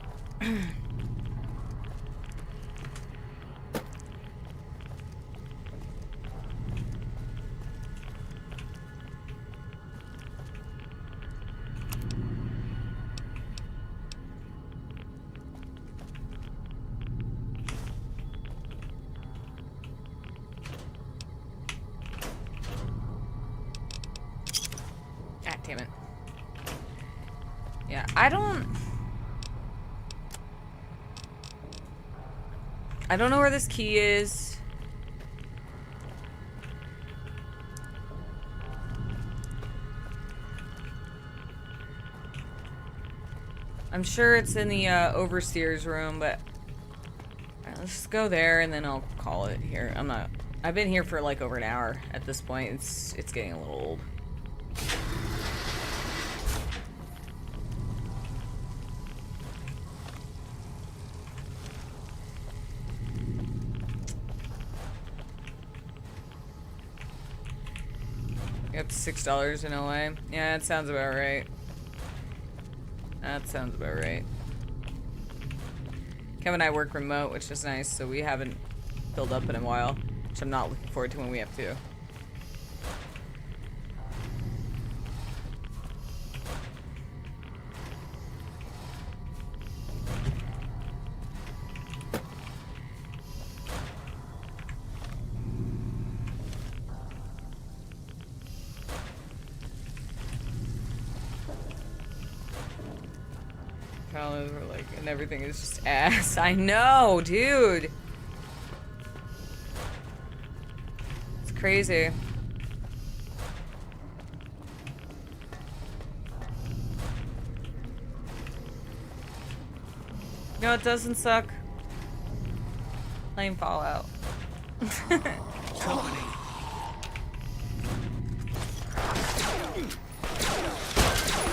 God damn it. Yeah, I don't know where this key is. I'm sure it's in the overseer's room, but alright, let's just go there and then I'll call it here. I've been here for like over an hour at this point. It's getting a little old. Yep, $6 in LA. Yeah, that sounds about right. That sounds about right. Kevin and I work remote, which is nice, so we haven't filled up in a while, which I'm not looking forward to when we have to. We're like, and everything is just ass. I know, dude. It's crazy. No, it doesn't suck. Playing Fallout.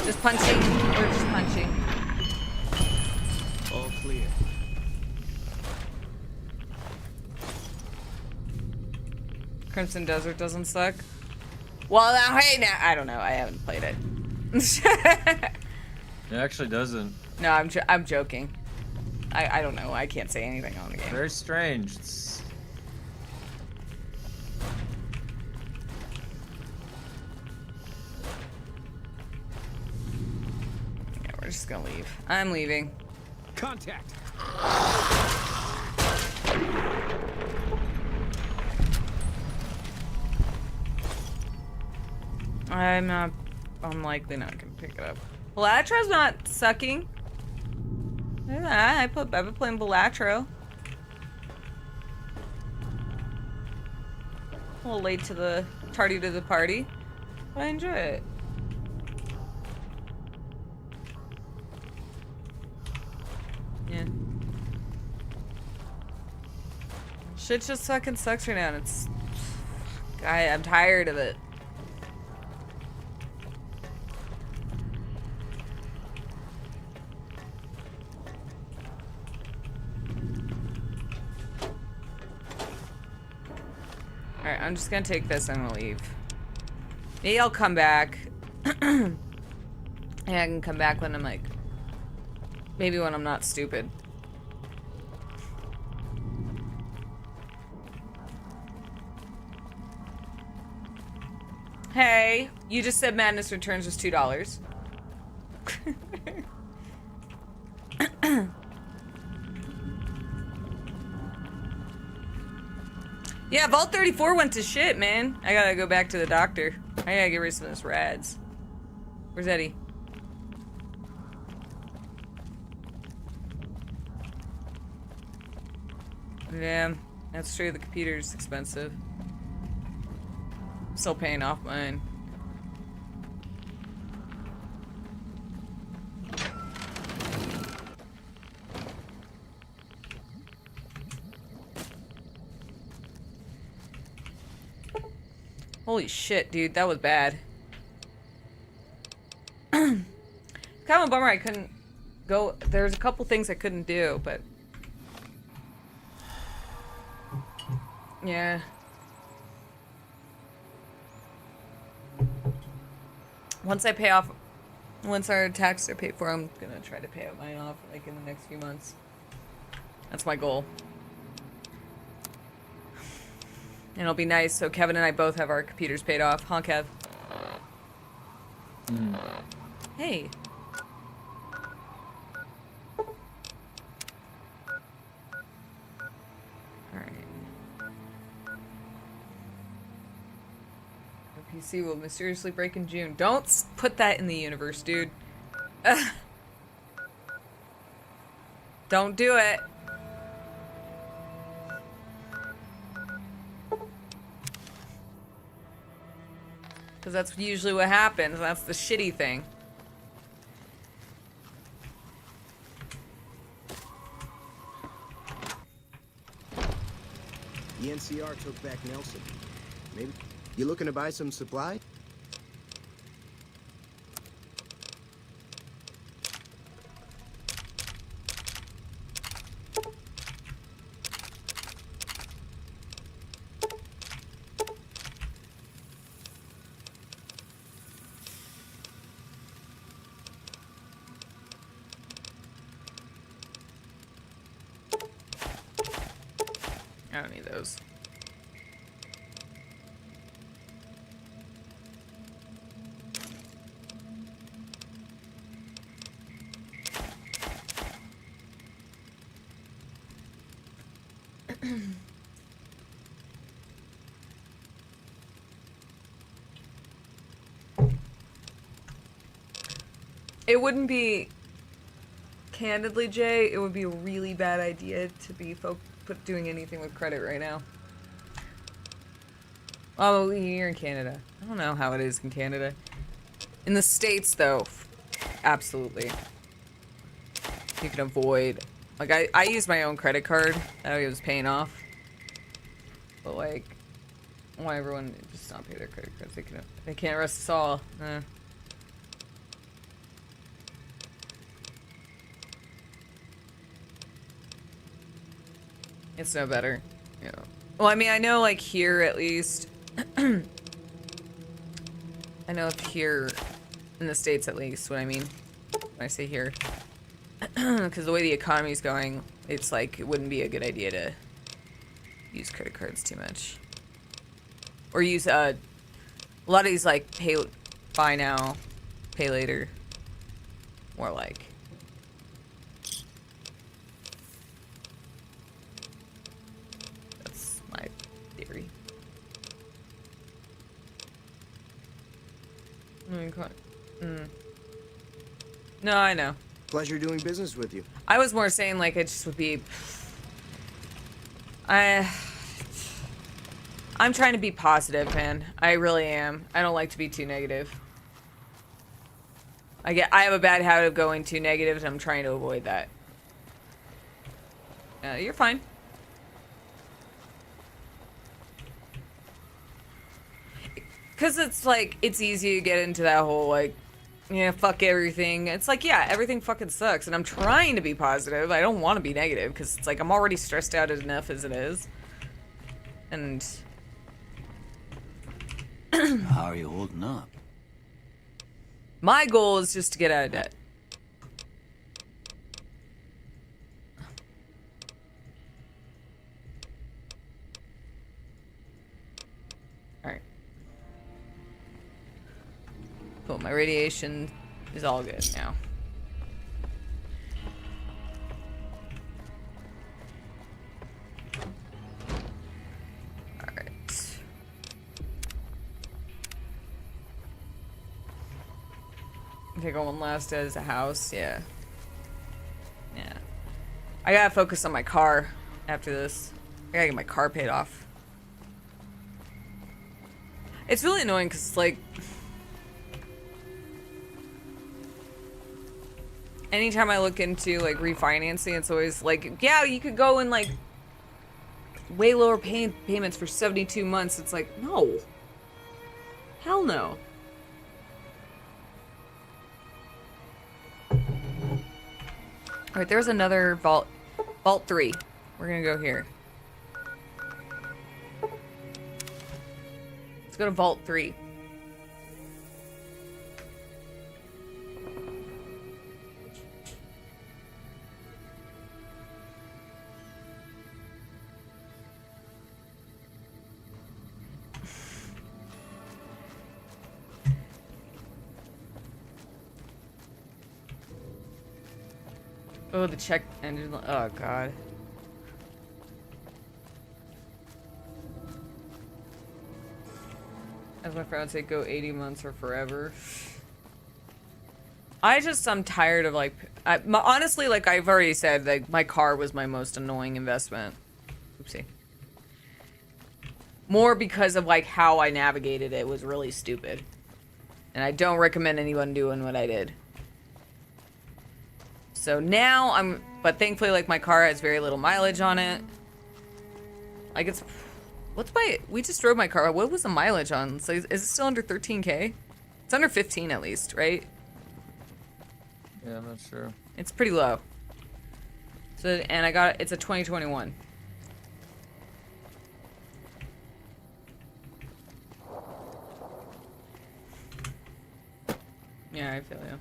Just punching or just punching. All clear. Crimson Desert doesn't suck. Well, now, hey, now I don't know. I haven't played it. It actually doesn't. No, I'm joking. I don't know. I can't say anything on the game. Very strange. It's... Yeah, we're just gonna leave. I'm leaving. Contact. I'm likely not gonna pick it up. Belatro's not sucking. Look at that. I've been playing Belatro. A little late to the tardy to the party, but I enjoy it. Yeah. Shit just fucking sucks right now. And it's, I'm tired of it. Alright, I'm just gonna take this and I'm gonna leave. Maybe I'll come back. And I can come back when I'm like, maybe when I'm not stupid. Hey, you just said Madness Returns was $2. Yeah, Vault 34 went to shit, man. I gotta go back to the doctor. I gotta get rid of some of this rads. Where's Eddie? Yeah, that's true. The computer's expensive. Still paying off mine. Holy shit, dude, that was bad. Kind of a bummer I couldn't go. There's a couple things I couldn't do, but yeah. Once I pay off, once our taxes are paid for, I'm gonna try to pay mine off like in the next few months. That's my goal. And it'll be nice, so Kevin and I both have our computers paid off. Huh, Kev? Hey. Alright. The PC will mysteriously break in June. Don't put that in the universe, dude. Don't do it. Because that's usually what happens. That's the shitty thing. The NCR took back Nelson. Maybe you looking to buy some supply? I don't need those. It wouldn't be, candidly, Jay, it would be a really bad idea to be doing anything with credit right now. Oh, here in Canada. I don't know how it is in Canada. In the States, though, absolutely. You can avoid, like, I use my own credit card that I was paying off. But, like, why everyone just not pay their credit cards? They can't arrest us all. It's no better. Yeah. Well, I mean, I know, like, here at least. I know if here in the States, at least, what I mean when I say here. Because the way the economy's going, it's like it wouldn't be a good idea to use credit cards too much. Or use a lot of these, like, buy now, pay later. More like. My theory. No, I know. Pleasure doing business with you. I was more saying, like, it just would be. I'm trying to be positive, man. I really am. I don't like to be too negative. I have a bad habit of going too negative, and I'm trying to avoid that. You're fine. Because it's like, it's easy to get into that whole, like, yeah, fuck everything. It's like, yeah, everything fucking sucks. And I'm trying to be positive. I don't want to be negative because it's like, I'm already stressed out enough as it is. And. How are you holding up? My goal is just to get out of debt. Alright. Cool, my radiation is all good now. Okay, going last as a house, yeah. Yeah. I gotta focus on my car after this. I gotta get my car paid off. It's really annoying because, like, anytime I look into, like, refinancing, it's always like, yeah, you could go in, like, way lower payments for 72 months. It's like, no. Hell no. Alright, there's another vault. Vault 3. We're gonna go here. Let's go to Vault 3. Oh, the check engine. Oh, God. As my friend would say, go 80 months or forever. I'm tired of, like, honestly, like I've already said, like, my car was my most annoying investment. Oopsie. More because of, like, how I navigated it was really stupid. And I don't recommend anyone doing what I did. So now but thankfully, like, my car has very little mileage on it. Like, we just drove my car. What was the mileage on? So is it still under 13K? It's under 15 at least, right? Yeah, I'm not sure. It's pretty low. So, and it's a 2021. Yeah, I feel you.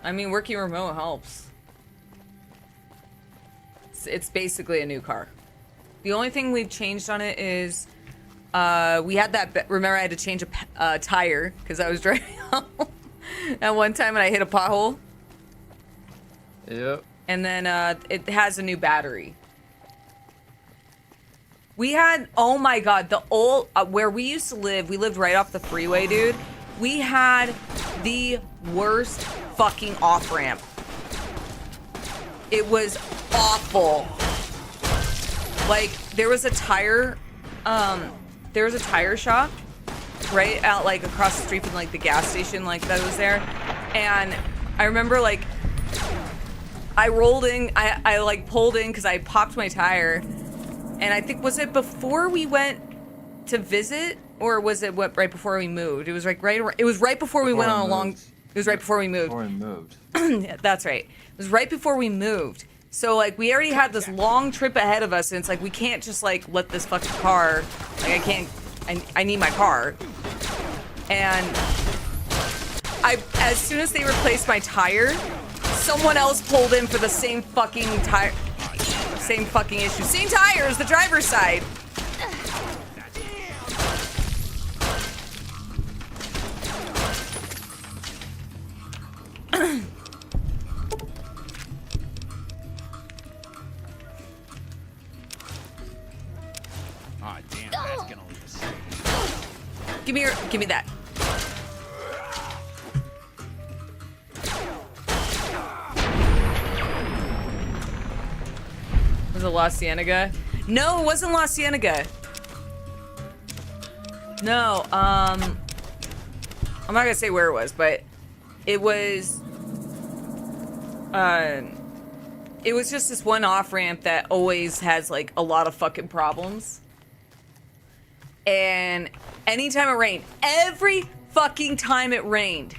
I mean, working remote helps. It's basically a new car. The only thing we've changed on it is, we had that, remember I had to change a tire because I was driving home at one time and I hit a pothole? Yep. And then, it has a new battery. We had, oh my God, the old, where we used to live, we lived right off the freeway, dude. We had the worst fucking off-ramp. It was awful. Like, there was a tire shop right out, like, across the street from, like, the gas station, like, that was there. And I remember, like, I rolled in, I like, pulled in because I popped my tire. And I think, was it before we went to visit? Or was it right before we moved? It was like it was right before we went on a long... It was right before we moved. Before we moved. Yeah, that's right. It was right before we moved. So, like, we already had this long trip ahead of us, and it's like, we can't just, like, let this fucking car... Like, I can't... I need my car. And as soon as they replaced my tire, someone else pulled in for the same fucking tire... Same fucking issue. Same tires, the driver's side. Aw, damn, that's gonna leave us. Give me that. Was it La Cienega? No, it wasn't La Cienega. No, I'm not gonna say where it was, but it was just this one off-ramp that always has, like, a lot of fucking problems. And anytime it rained, every fucking time it rained,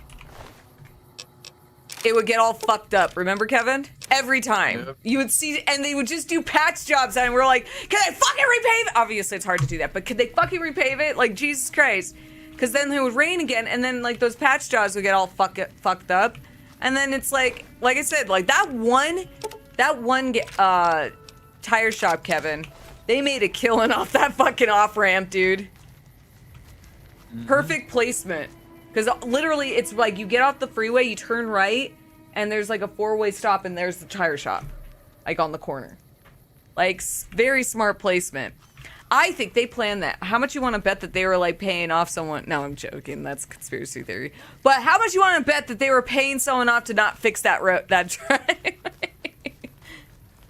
it would get all fucked up. Remember, Kevin? Every time. Yep. You would see, and they would just do patch jobs, and we're like, can they fucking repave it? Obviously, it's hard to do that, but could they fucking repave it? Like, Jesus Christ. Because then it would rain again, and then like those patch jobs would get all fucked up, and then it's like I said, like that one tire shop, Kevin, they made a killing off that fucking off ramp, dude. Perfect placement, because literally it's like you get off the freeway, you turn right, and there's like a 4-way stop, and there's the tire shop, like on the corner. Like very smart placement. I think they planned that. How much you want to bet that they were like paying off someone? No, I'm joking. That's conspiracy theory. But how much you want to bet that they were paying someone off to not fix that that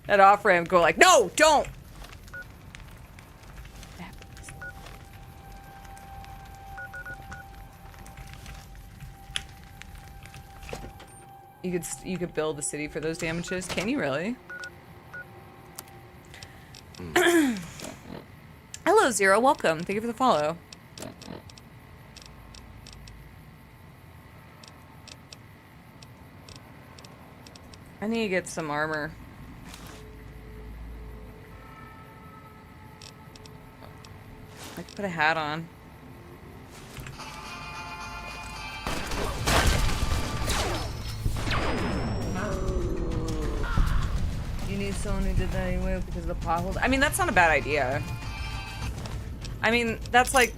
that off ramp? Go like, no, don't. You could build a city for those damages. Can you really? Hello, Zero. Welcome. Thank you for the follow. I need to get some armor. I could put a hat on. You need someone who did that anyway because of the potholes. I mean, that's not a bad idea. I mean, that's like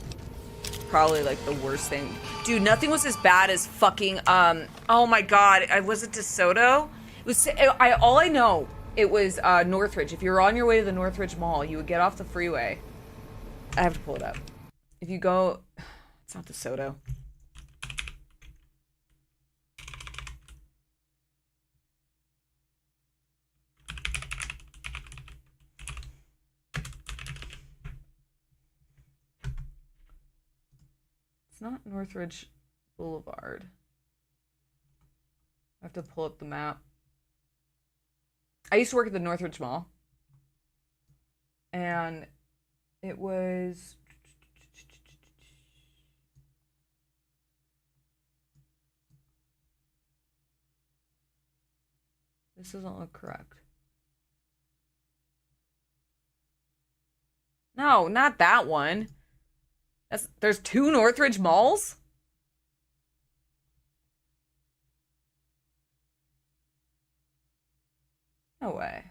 probably like the worst thing. Dude, nothing was as bad as fucking oh my god, was it DeSoto? It was all I know, it was Northridge. If you were on your way to the Northridge Mall, you would get off the freeway. I have to pull it up. If you go, it's not DeSoto. It's not Northridge Boulevard. I have to pull up the map. I used to work at the Northridge Mall. And it was... This doesn't look correct. No, not that one. There's 2 Northridge malls? No way.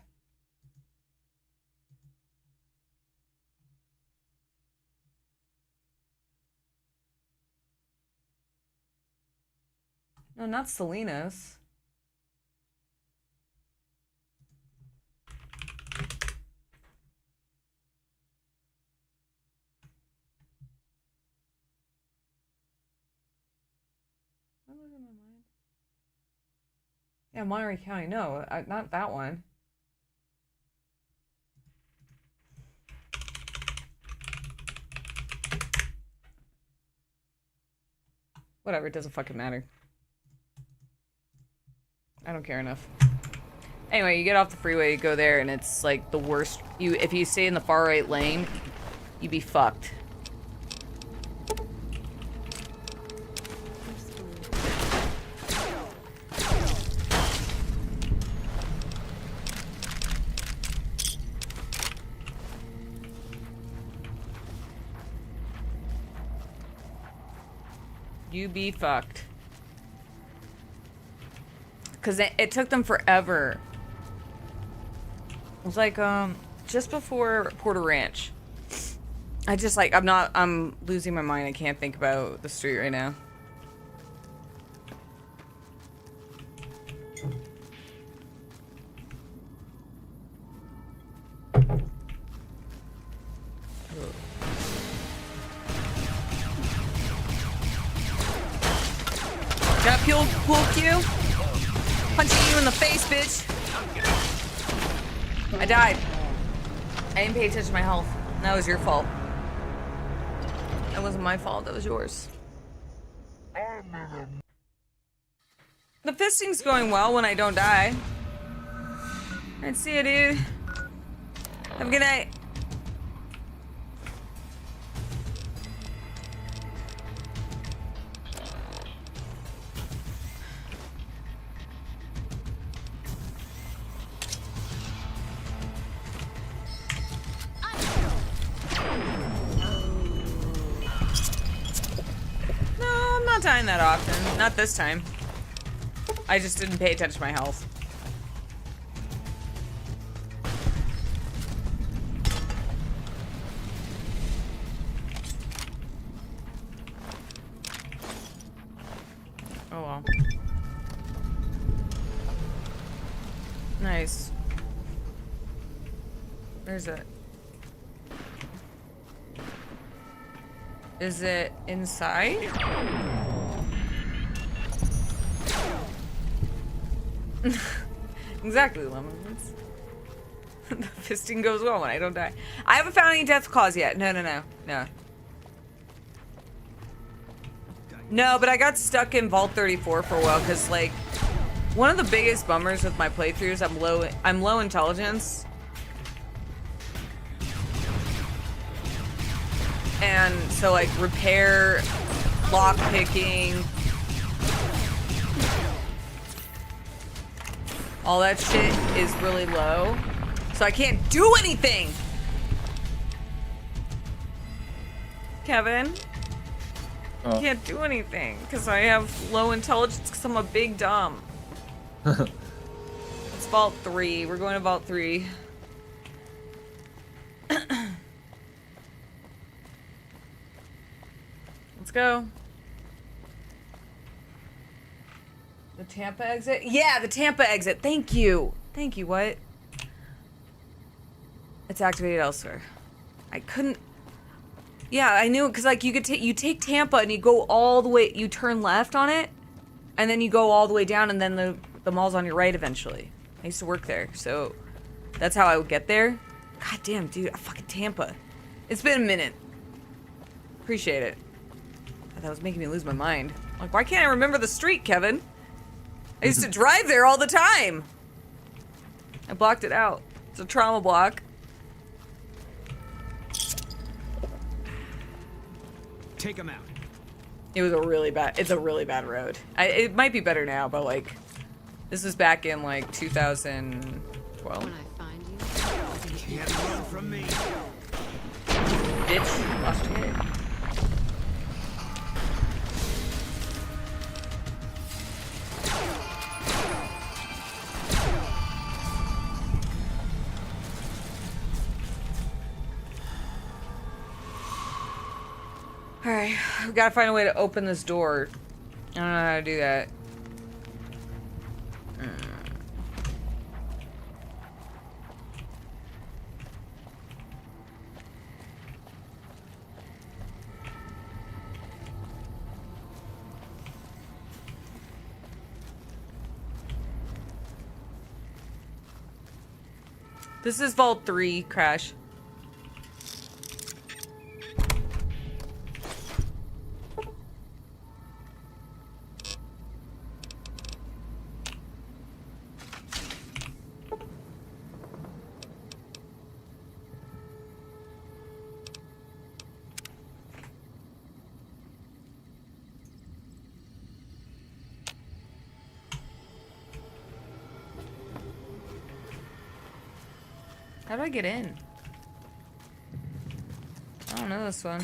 No, not Salinas. Yeah, Monterey County. No, not that one. Whatever, it doesn't fucking matter. I don't care enough. Anyway, you get off the freeway, you go there, and it's like the worst. If you stay in the far right lane, you'd be fucked. You be fucked. Because it took them forever. It was like, just before Porter Ranch. I'm losing my mind. I can't think about the street right now. Got pool cue? Punching you in the face, bitch. I died. I didn't pay attention to my health. That was your fault. That wasn't my fault. That was yours. The fisting's going well when I don't die. Alright, see ya, dude. Have a good night. not dying that often. Not this time. I just didn't pay attention to my health. Oh well. Nice. Where's it? Is it inside? Exactly, Lemons. The fisting goes well when I don't die. I haven't found any death claws yet. No. No, but I got stuck in Vault 34 for a while because, like, one of the biggest bummers with my playthroughs, I'm low intelligence. And so, like, repair, lock picking, all that shit is really low. So I can't do anything! Kevin? Oh. Can't do anything because I have low intelligence because I'm a big dumb. It's Vault 3. We're going to Vault 3. Let's go. The Tampa exit? Yeah, the Tampa exit. Thank you. Thank you, what? It's activated elsewhere. I couldn't... Yeah, I knew, because, like, you could take... You take Tampa and you go all the way... You turn left on it, and then you go all the way down, and then the mall's on your right eventually. I used to work there, so... That's how I would get there. God damn, dude. Fucking Tampa. It's been a minute. Appreciate it. That was making me lose my mind. Like, why can't I remember the street, Kevin? I used to drive there all the time. I blocked it out. It's a trauma block. Take him out. It was a really bad, it's a really bad road. It might be better now, but like, this was back in like 2012. When I find you, You can't run from me. Bitch, lost your head. Alright, we gotta find a way to open this door. I don't know how to do that. This is Vault 3, Crash. How do I get in? I don't know this one.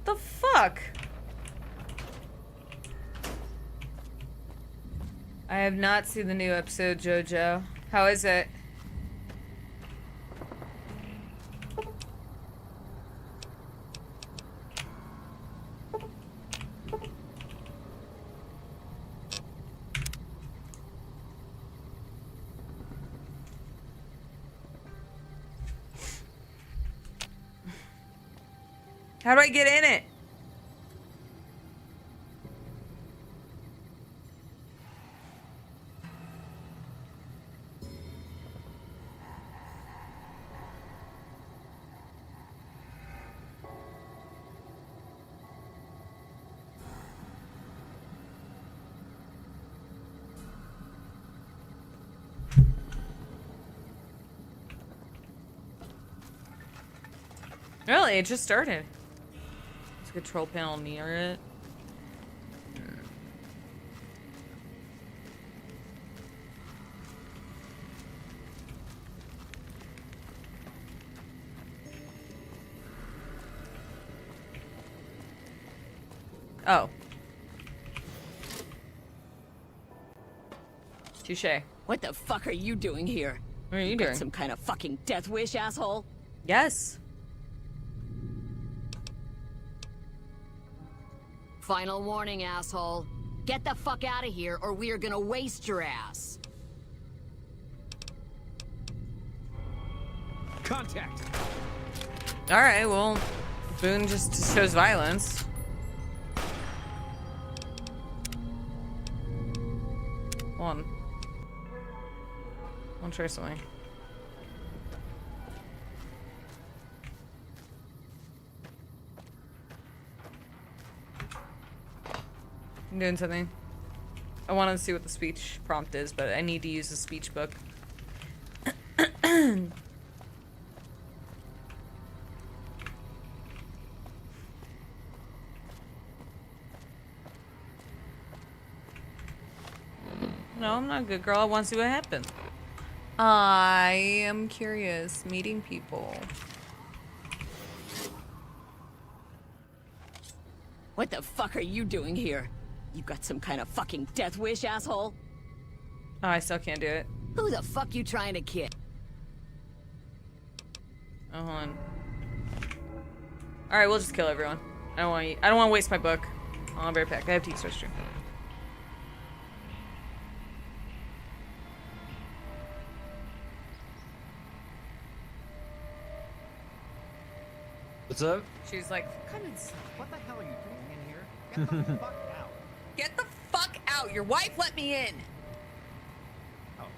The fuck? I have not seen the new episode, JoJo. How is it? How do I get in it? Really? It just started. There's a control panel near it. Oh. Touche. What the fuck are you doing here? What are you got doing? some kind of fucking death wish, asshole? Yes. Final warning, asshole. Get the fuck out of here or we are gonna waste your ass. Contact. All right. Well, Boone just shows violence. Hold on. I'll try something. I'm doing something. I want to see what the speech prompt is, but I need to use the speech book. No, I'm not a good girl. I want to see what happens. I am curious. Meeting people. What the fuck are you doing here? You got some kind of fucking death wish, asshole? Oh, I still can't do it. Who the fuck you trying to kill? Oh, hold on. All right, we'll just kill everyone. I don't want. I don't want to waste my book. I'll be right back. I have to use restroom. What's up? She's like, come inside. What the hell are you doing in here? Get the fuck out. Get the fuck out. Your wife let me in. Oh, for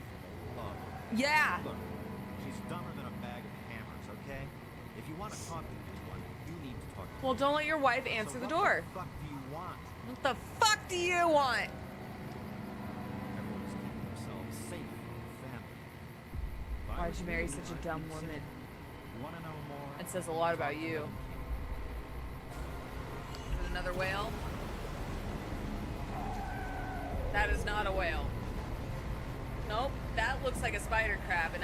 the love. Yeah. Look, she's dumber than a bag of hammers, okay? If you want to talk to anyone, you need to talk to Well, don't let your wife answer So the what door. the fuck do you want? What the fuck do you want? Everyone's keeping themselves safe from their family. If I Why'd was you marry you, such a I'd dumb be woman? safe. You want to know more? It says a lot about you. Is it another whale? That is not a whale. Nope, that looks like a spider crab, and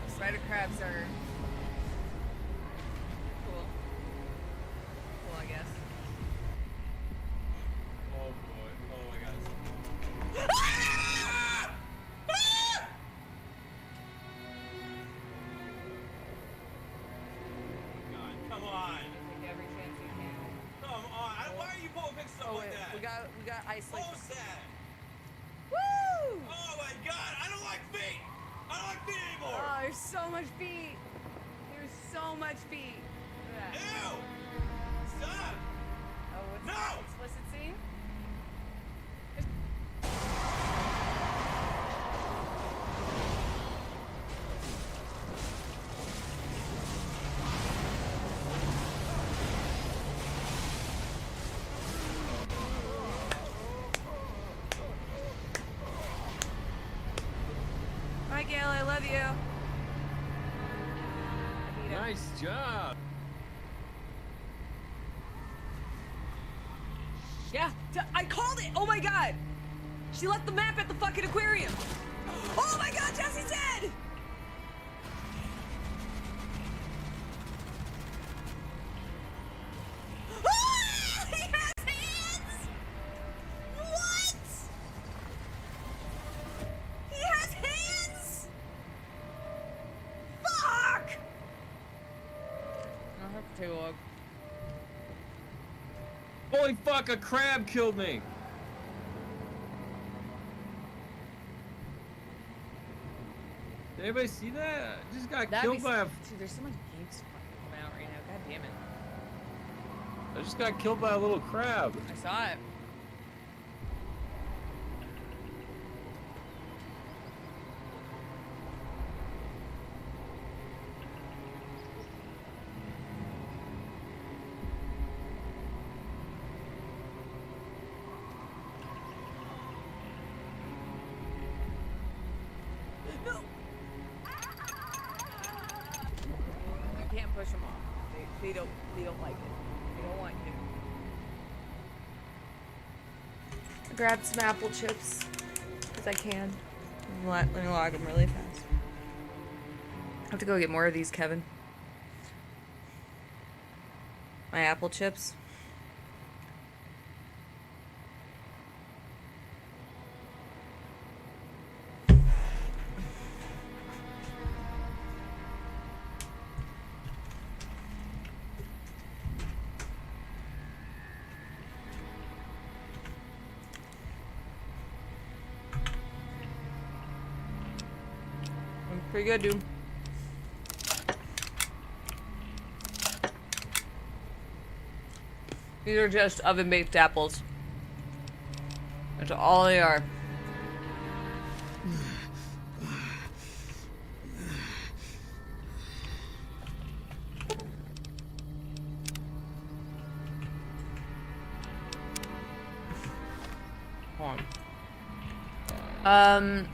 spider crabs are cool. Cool, I guess. Oh boy. Oh my god. God, come on. Take every chance you can. Come on. Why are you posting stuff Oh like wait, that? we got isolate. Post that. Woo! Oh my god. I don't like feet. I don't like feet anymore. Oh, there's so much feet. There's so much feet. Look at that. Ew. Stop. Oh, what's No! that explicit scene? Bye, Gail. I love you. Nice job. Yeah, I called it. Oh my god. She left the map at the fucking aquarium. Oh my god, Jesse's dead. Ah, he has hands. What? He has hands. Fuck. I'll have to take a look. Holy fuck! A crab killed me. Did anybody see that? I just got killed by a. Dude, there's so much games fucking coming out right now. God damn it. I just got killed by a little crab. I saw it. No. You can't push them off. They don't like it. They don't want you. I grabbed some apple chips because I can. Let me log them really fast. I have to go get more of these, Kevin. My apple chips. Pretty good, dude. These are just oven-baked apples. That's all they are. Hold on.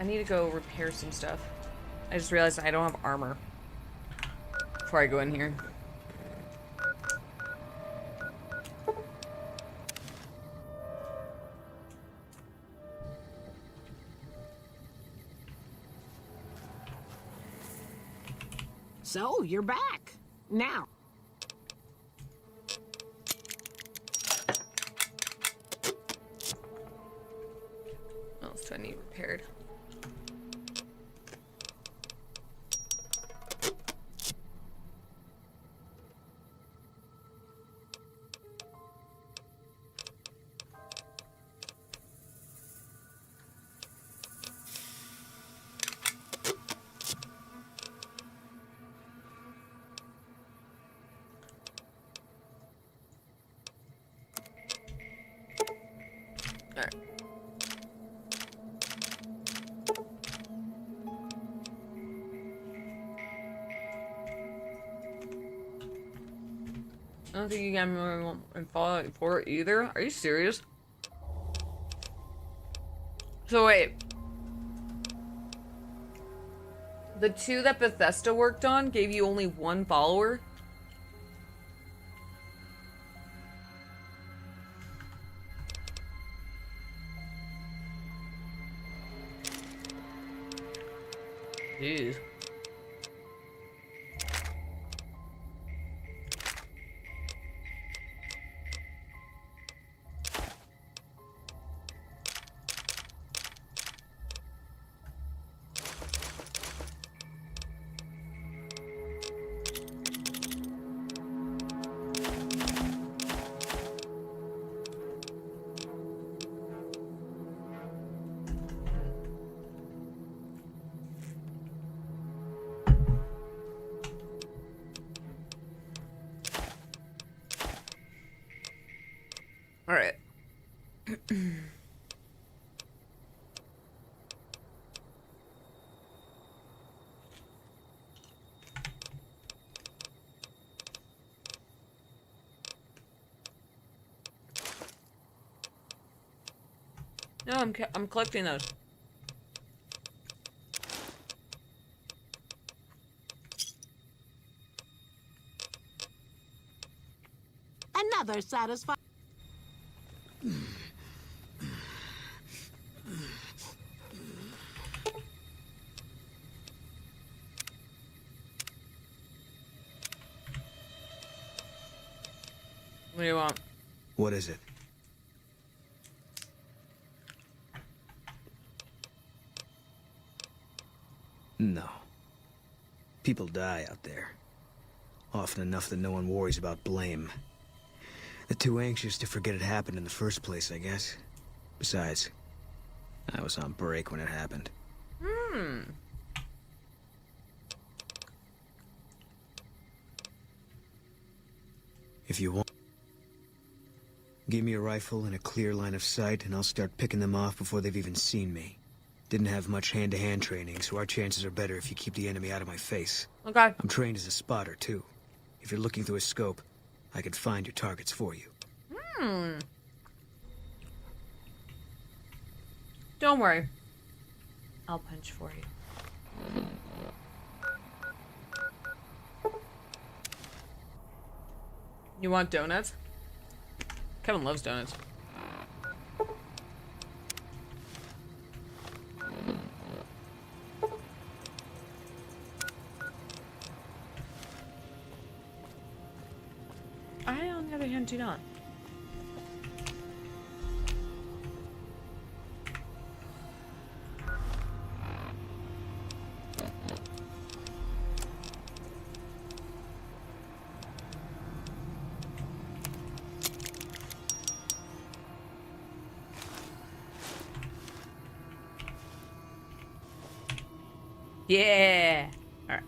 I need to go repair some stuff. I just realized I don't have armor before I go in here. So, you're back. Now. What else do I need repaired? Alright. I don't think you got me in Fallout 4 either. Are you serious? So wait. The 2 that Bethesda worked on gave you only 1 follower? Jeez. All right. No, I'm collecting those. Another satisfying. What do you want? What is it? No. People die out there. Often enough that no one worries about blame. They're too anxious to forget it happened in the first place, I guess. Besides, I was on break when it happened. If you want, give me a rifle and a clear line of sight, and I'll start picking them off before they've even seen me. Didn't have much hand-to-hand training, so our chances are better if you keep the enemy out of my face. Okay. I'm trained as a spotter, too. If you're looking through a scope, I can find your targets for you. Don't worry. I'll punch for you. You want donuts? Kevin loves donuts. I, on the other hand, do not. Yeah. All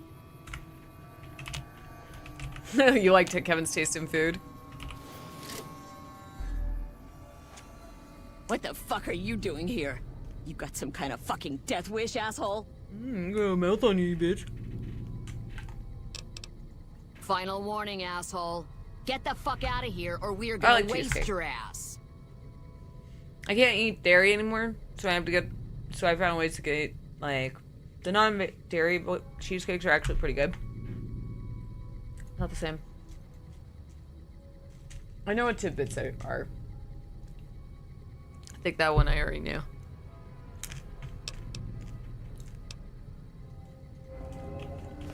right. You liked Kevin's taste in food? What the fuck are you doing here? You got some kind of fucking death wish, asshole? Got a mouth on you, bitch. Final warning, asshole. Get the fuck out of here or we're gonna like waste cheesecake. your ass. I can't eat dairy anymore, so I have to get. So I found ways to get like the non-dairy cheesecakes are actually pretty good. Not the same. I know what tidbits are. I think that one I already knew.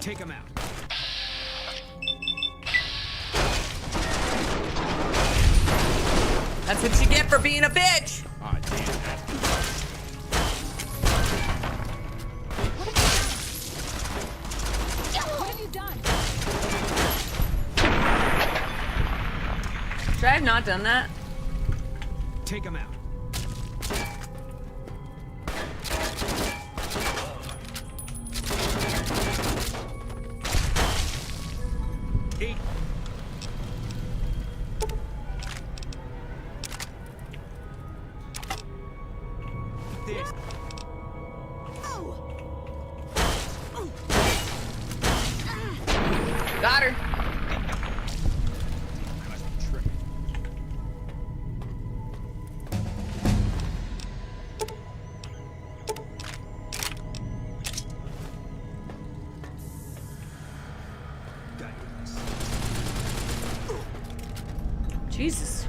Take him out. That's what you get for being a bitch. Ah, damn that. What have you done? Should I have not done that? Take him out. Eat. This. Got her. Jesus.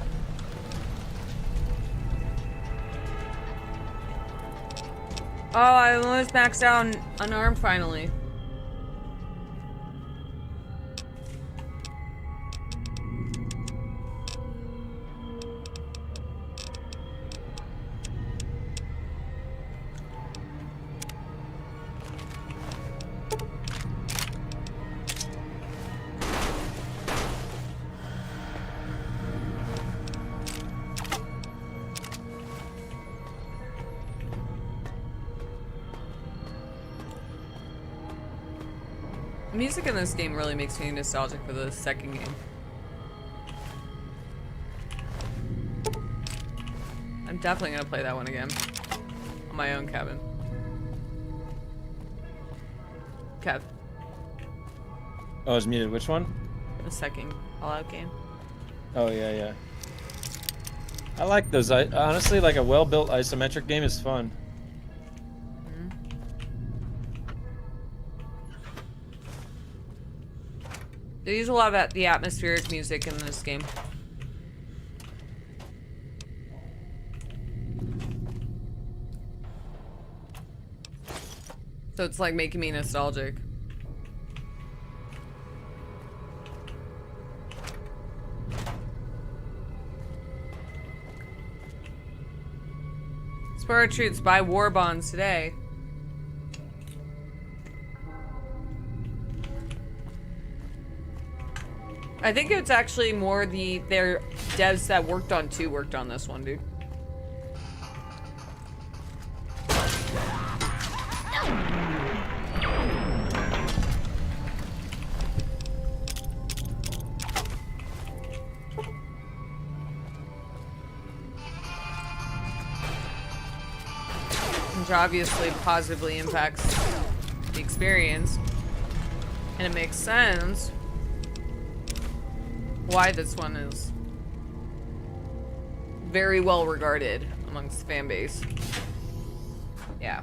Oh, I almost maxed out unarmed finally. The music in this game really makes me nostalgic for the second game. I'm definitely gonna play that one again. On my own cabin. Kev, Oh, it's muted. Which one? the second Fallout game. Oh, yeah, yeah. I like those. Honestly, like a well-built isometric game is fun. They use a lot of the atmospheric music in this game. So it's like making me nostalgic. Spur troops buy war bonds today. I think it's actually more their devs that worked on 2 worked on this one, dude. Which obviously positively impacts the experience. And it makes sense why this one is very well regarded amongst the fan base. Yeah.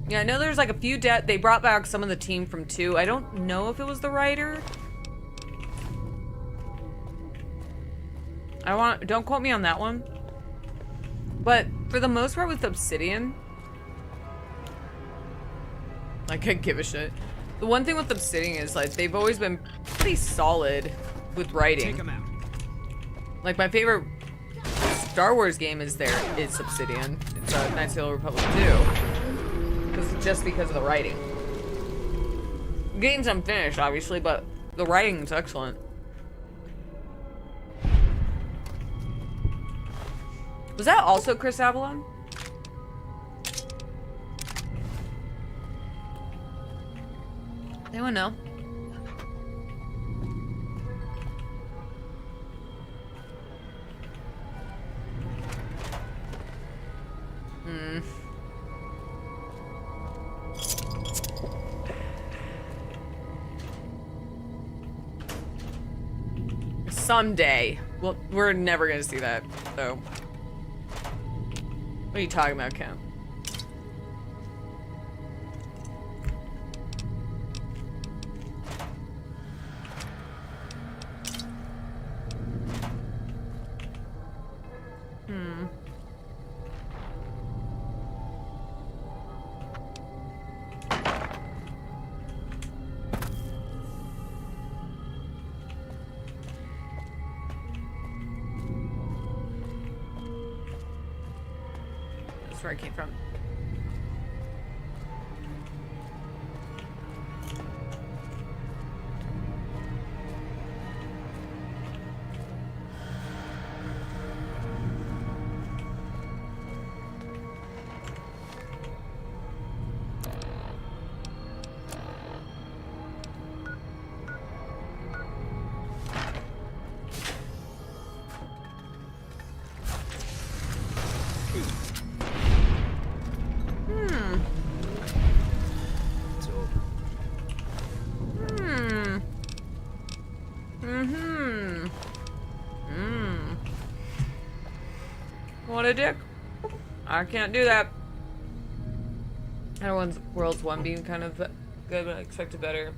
Yeah, I know there's like a few they brought back some of the team from 2. I don't know if it was the writer. Don't quote me on that one. But for the most part with Obsidian, like, I give a shit. The one thing with Obsidian is, like, they've always been pretty solid with writing. Take him out. Like, my favorite Star Wars game is Obsidian. It's Knights of the Old Republic 2. Just because of the writing. The game's unfinished, obviously, but the writing is excellent. Was that also Chris Avalon? Anyone know? Someday. Well, we're never gonna see that, so. What are you talking about, Cam? That's where I came from. It's over. What a dick. I can't do that. Outer Worlds 1 being kind of good, but I expected better.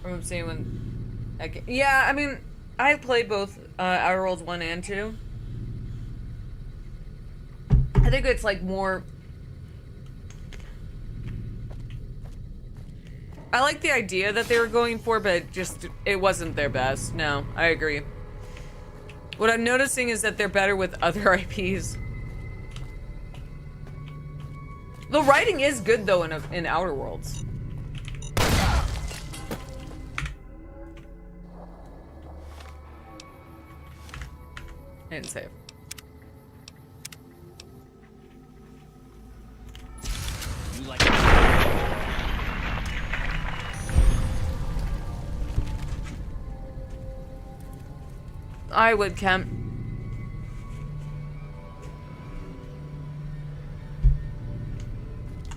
From what I'm saying when yeah, I mean, I played both Outer Worlds 1 and 2. I think it's like more. I like the idea that they were going for, but it wasn't their best. No, I agree. What I'm noticing is that they're better with other IPs. The writing is good though in Outer Worlds. I didn't save. You like I would, Kemp.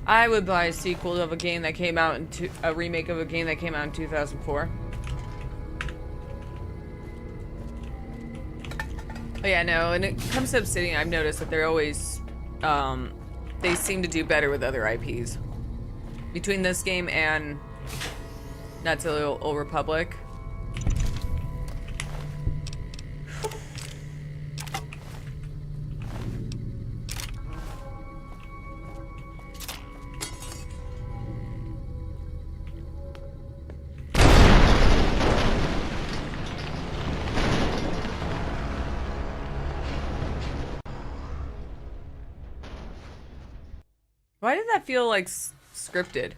I would buy a sequel of a game that came out a remake of a game that came out in 2004. But yeah, no, when it comes to Obsidian, I've noticed that they're always, they seem to do better with other IPs. Between this game and Knights of the Old Republic. Why did that feel like scripted?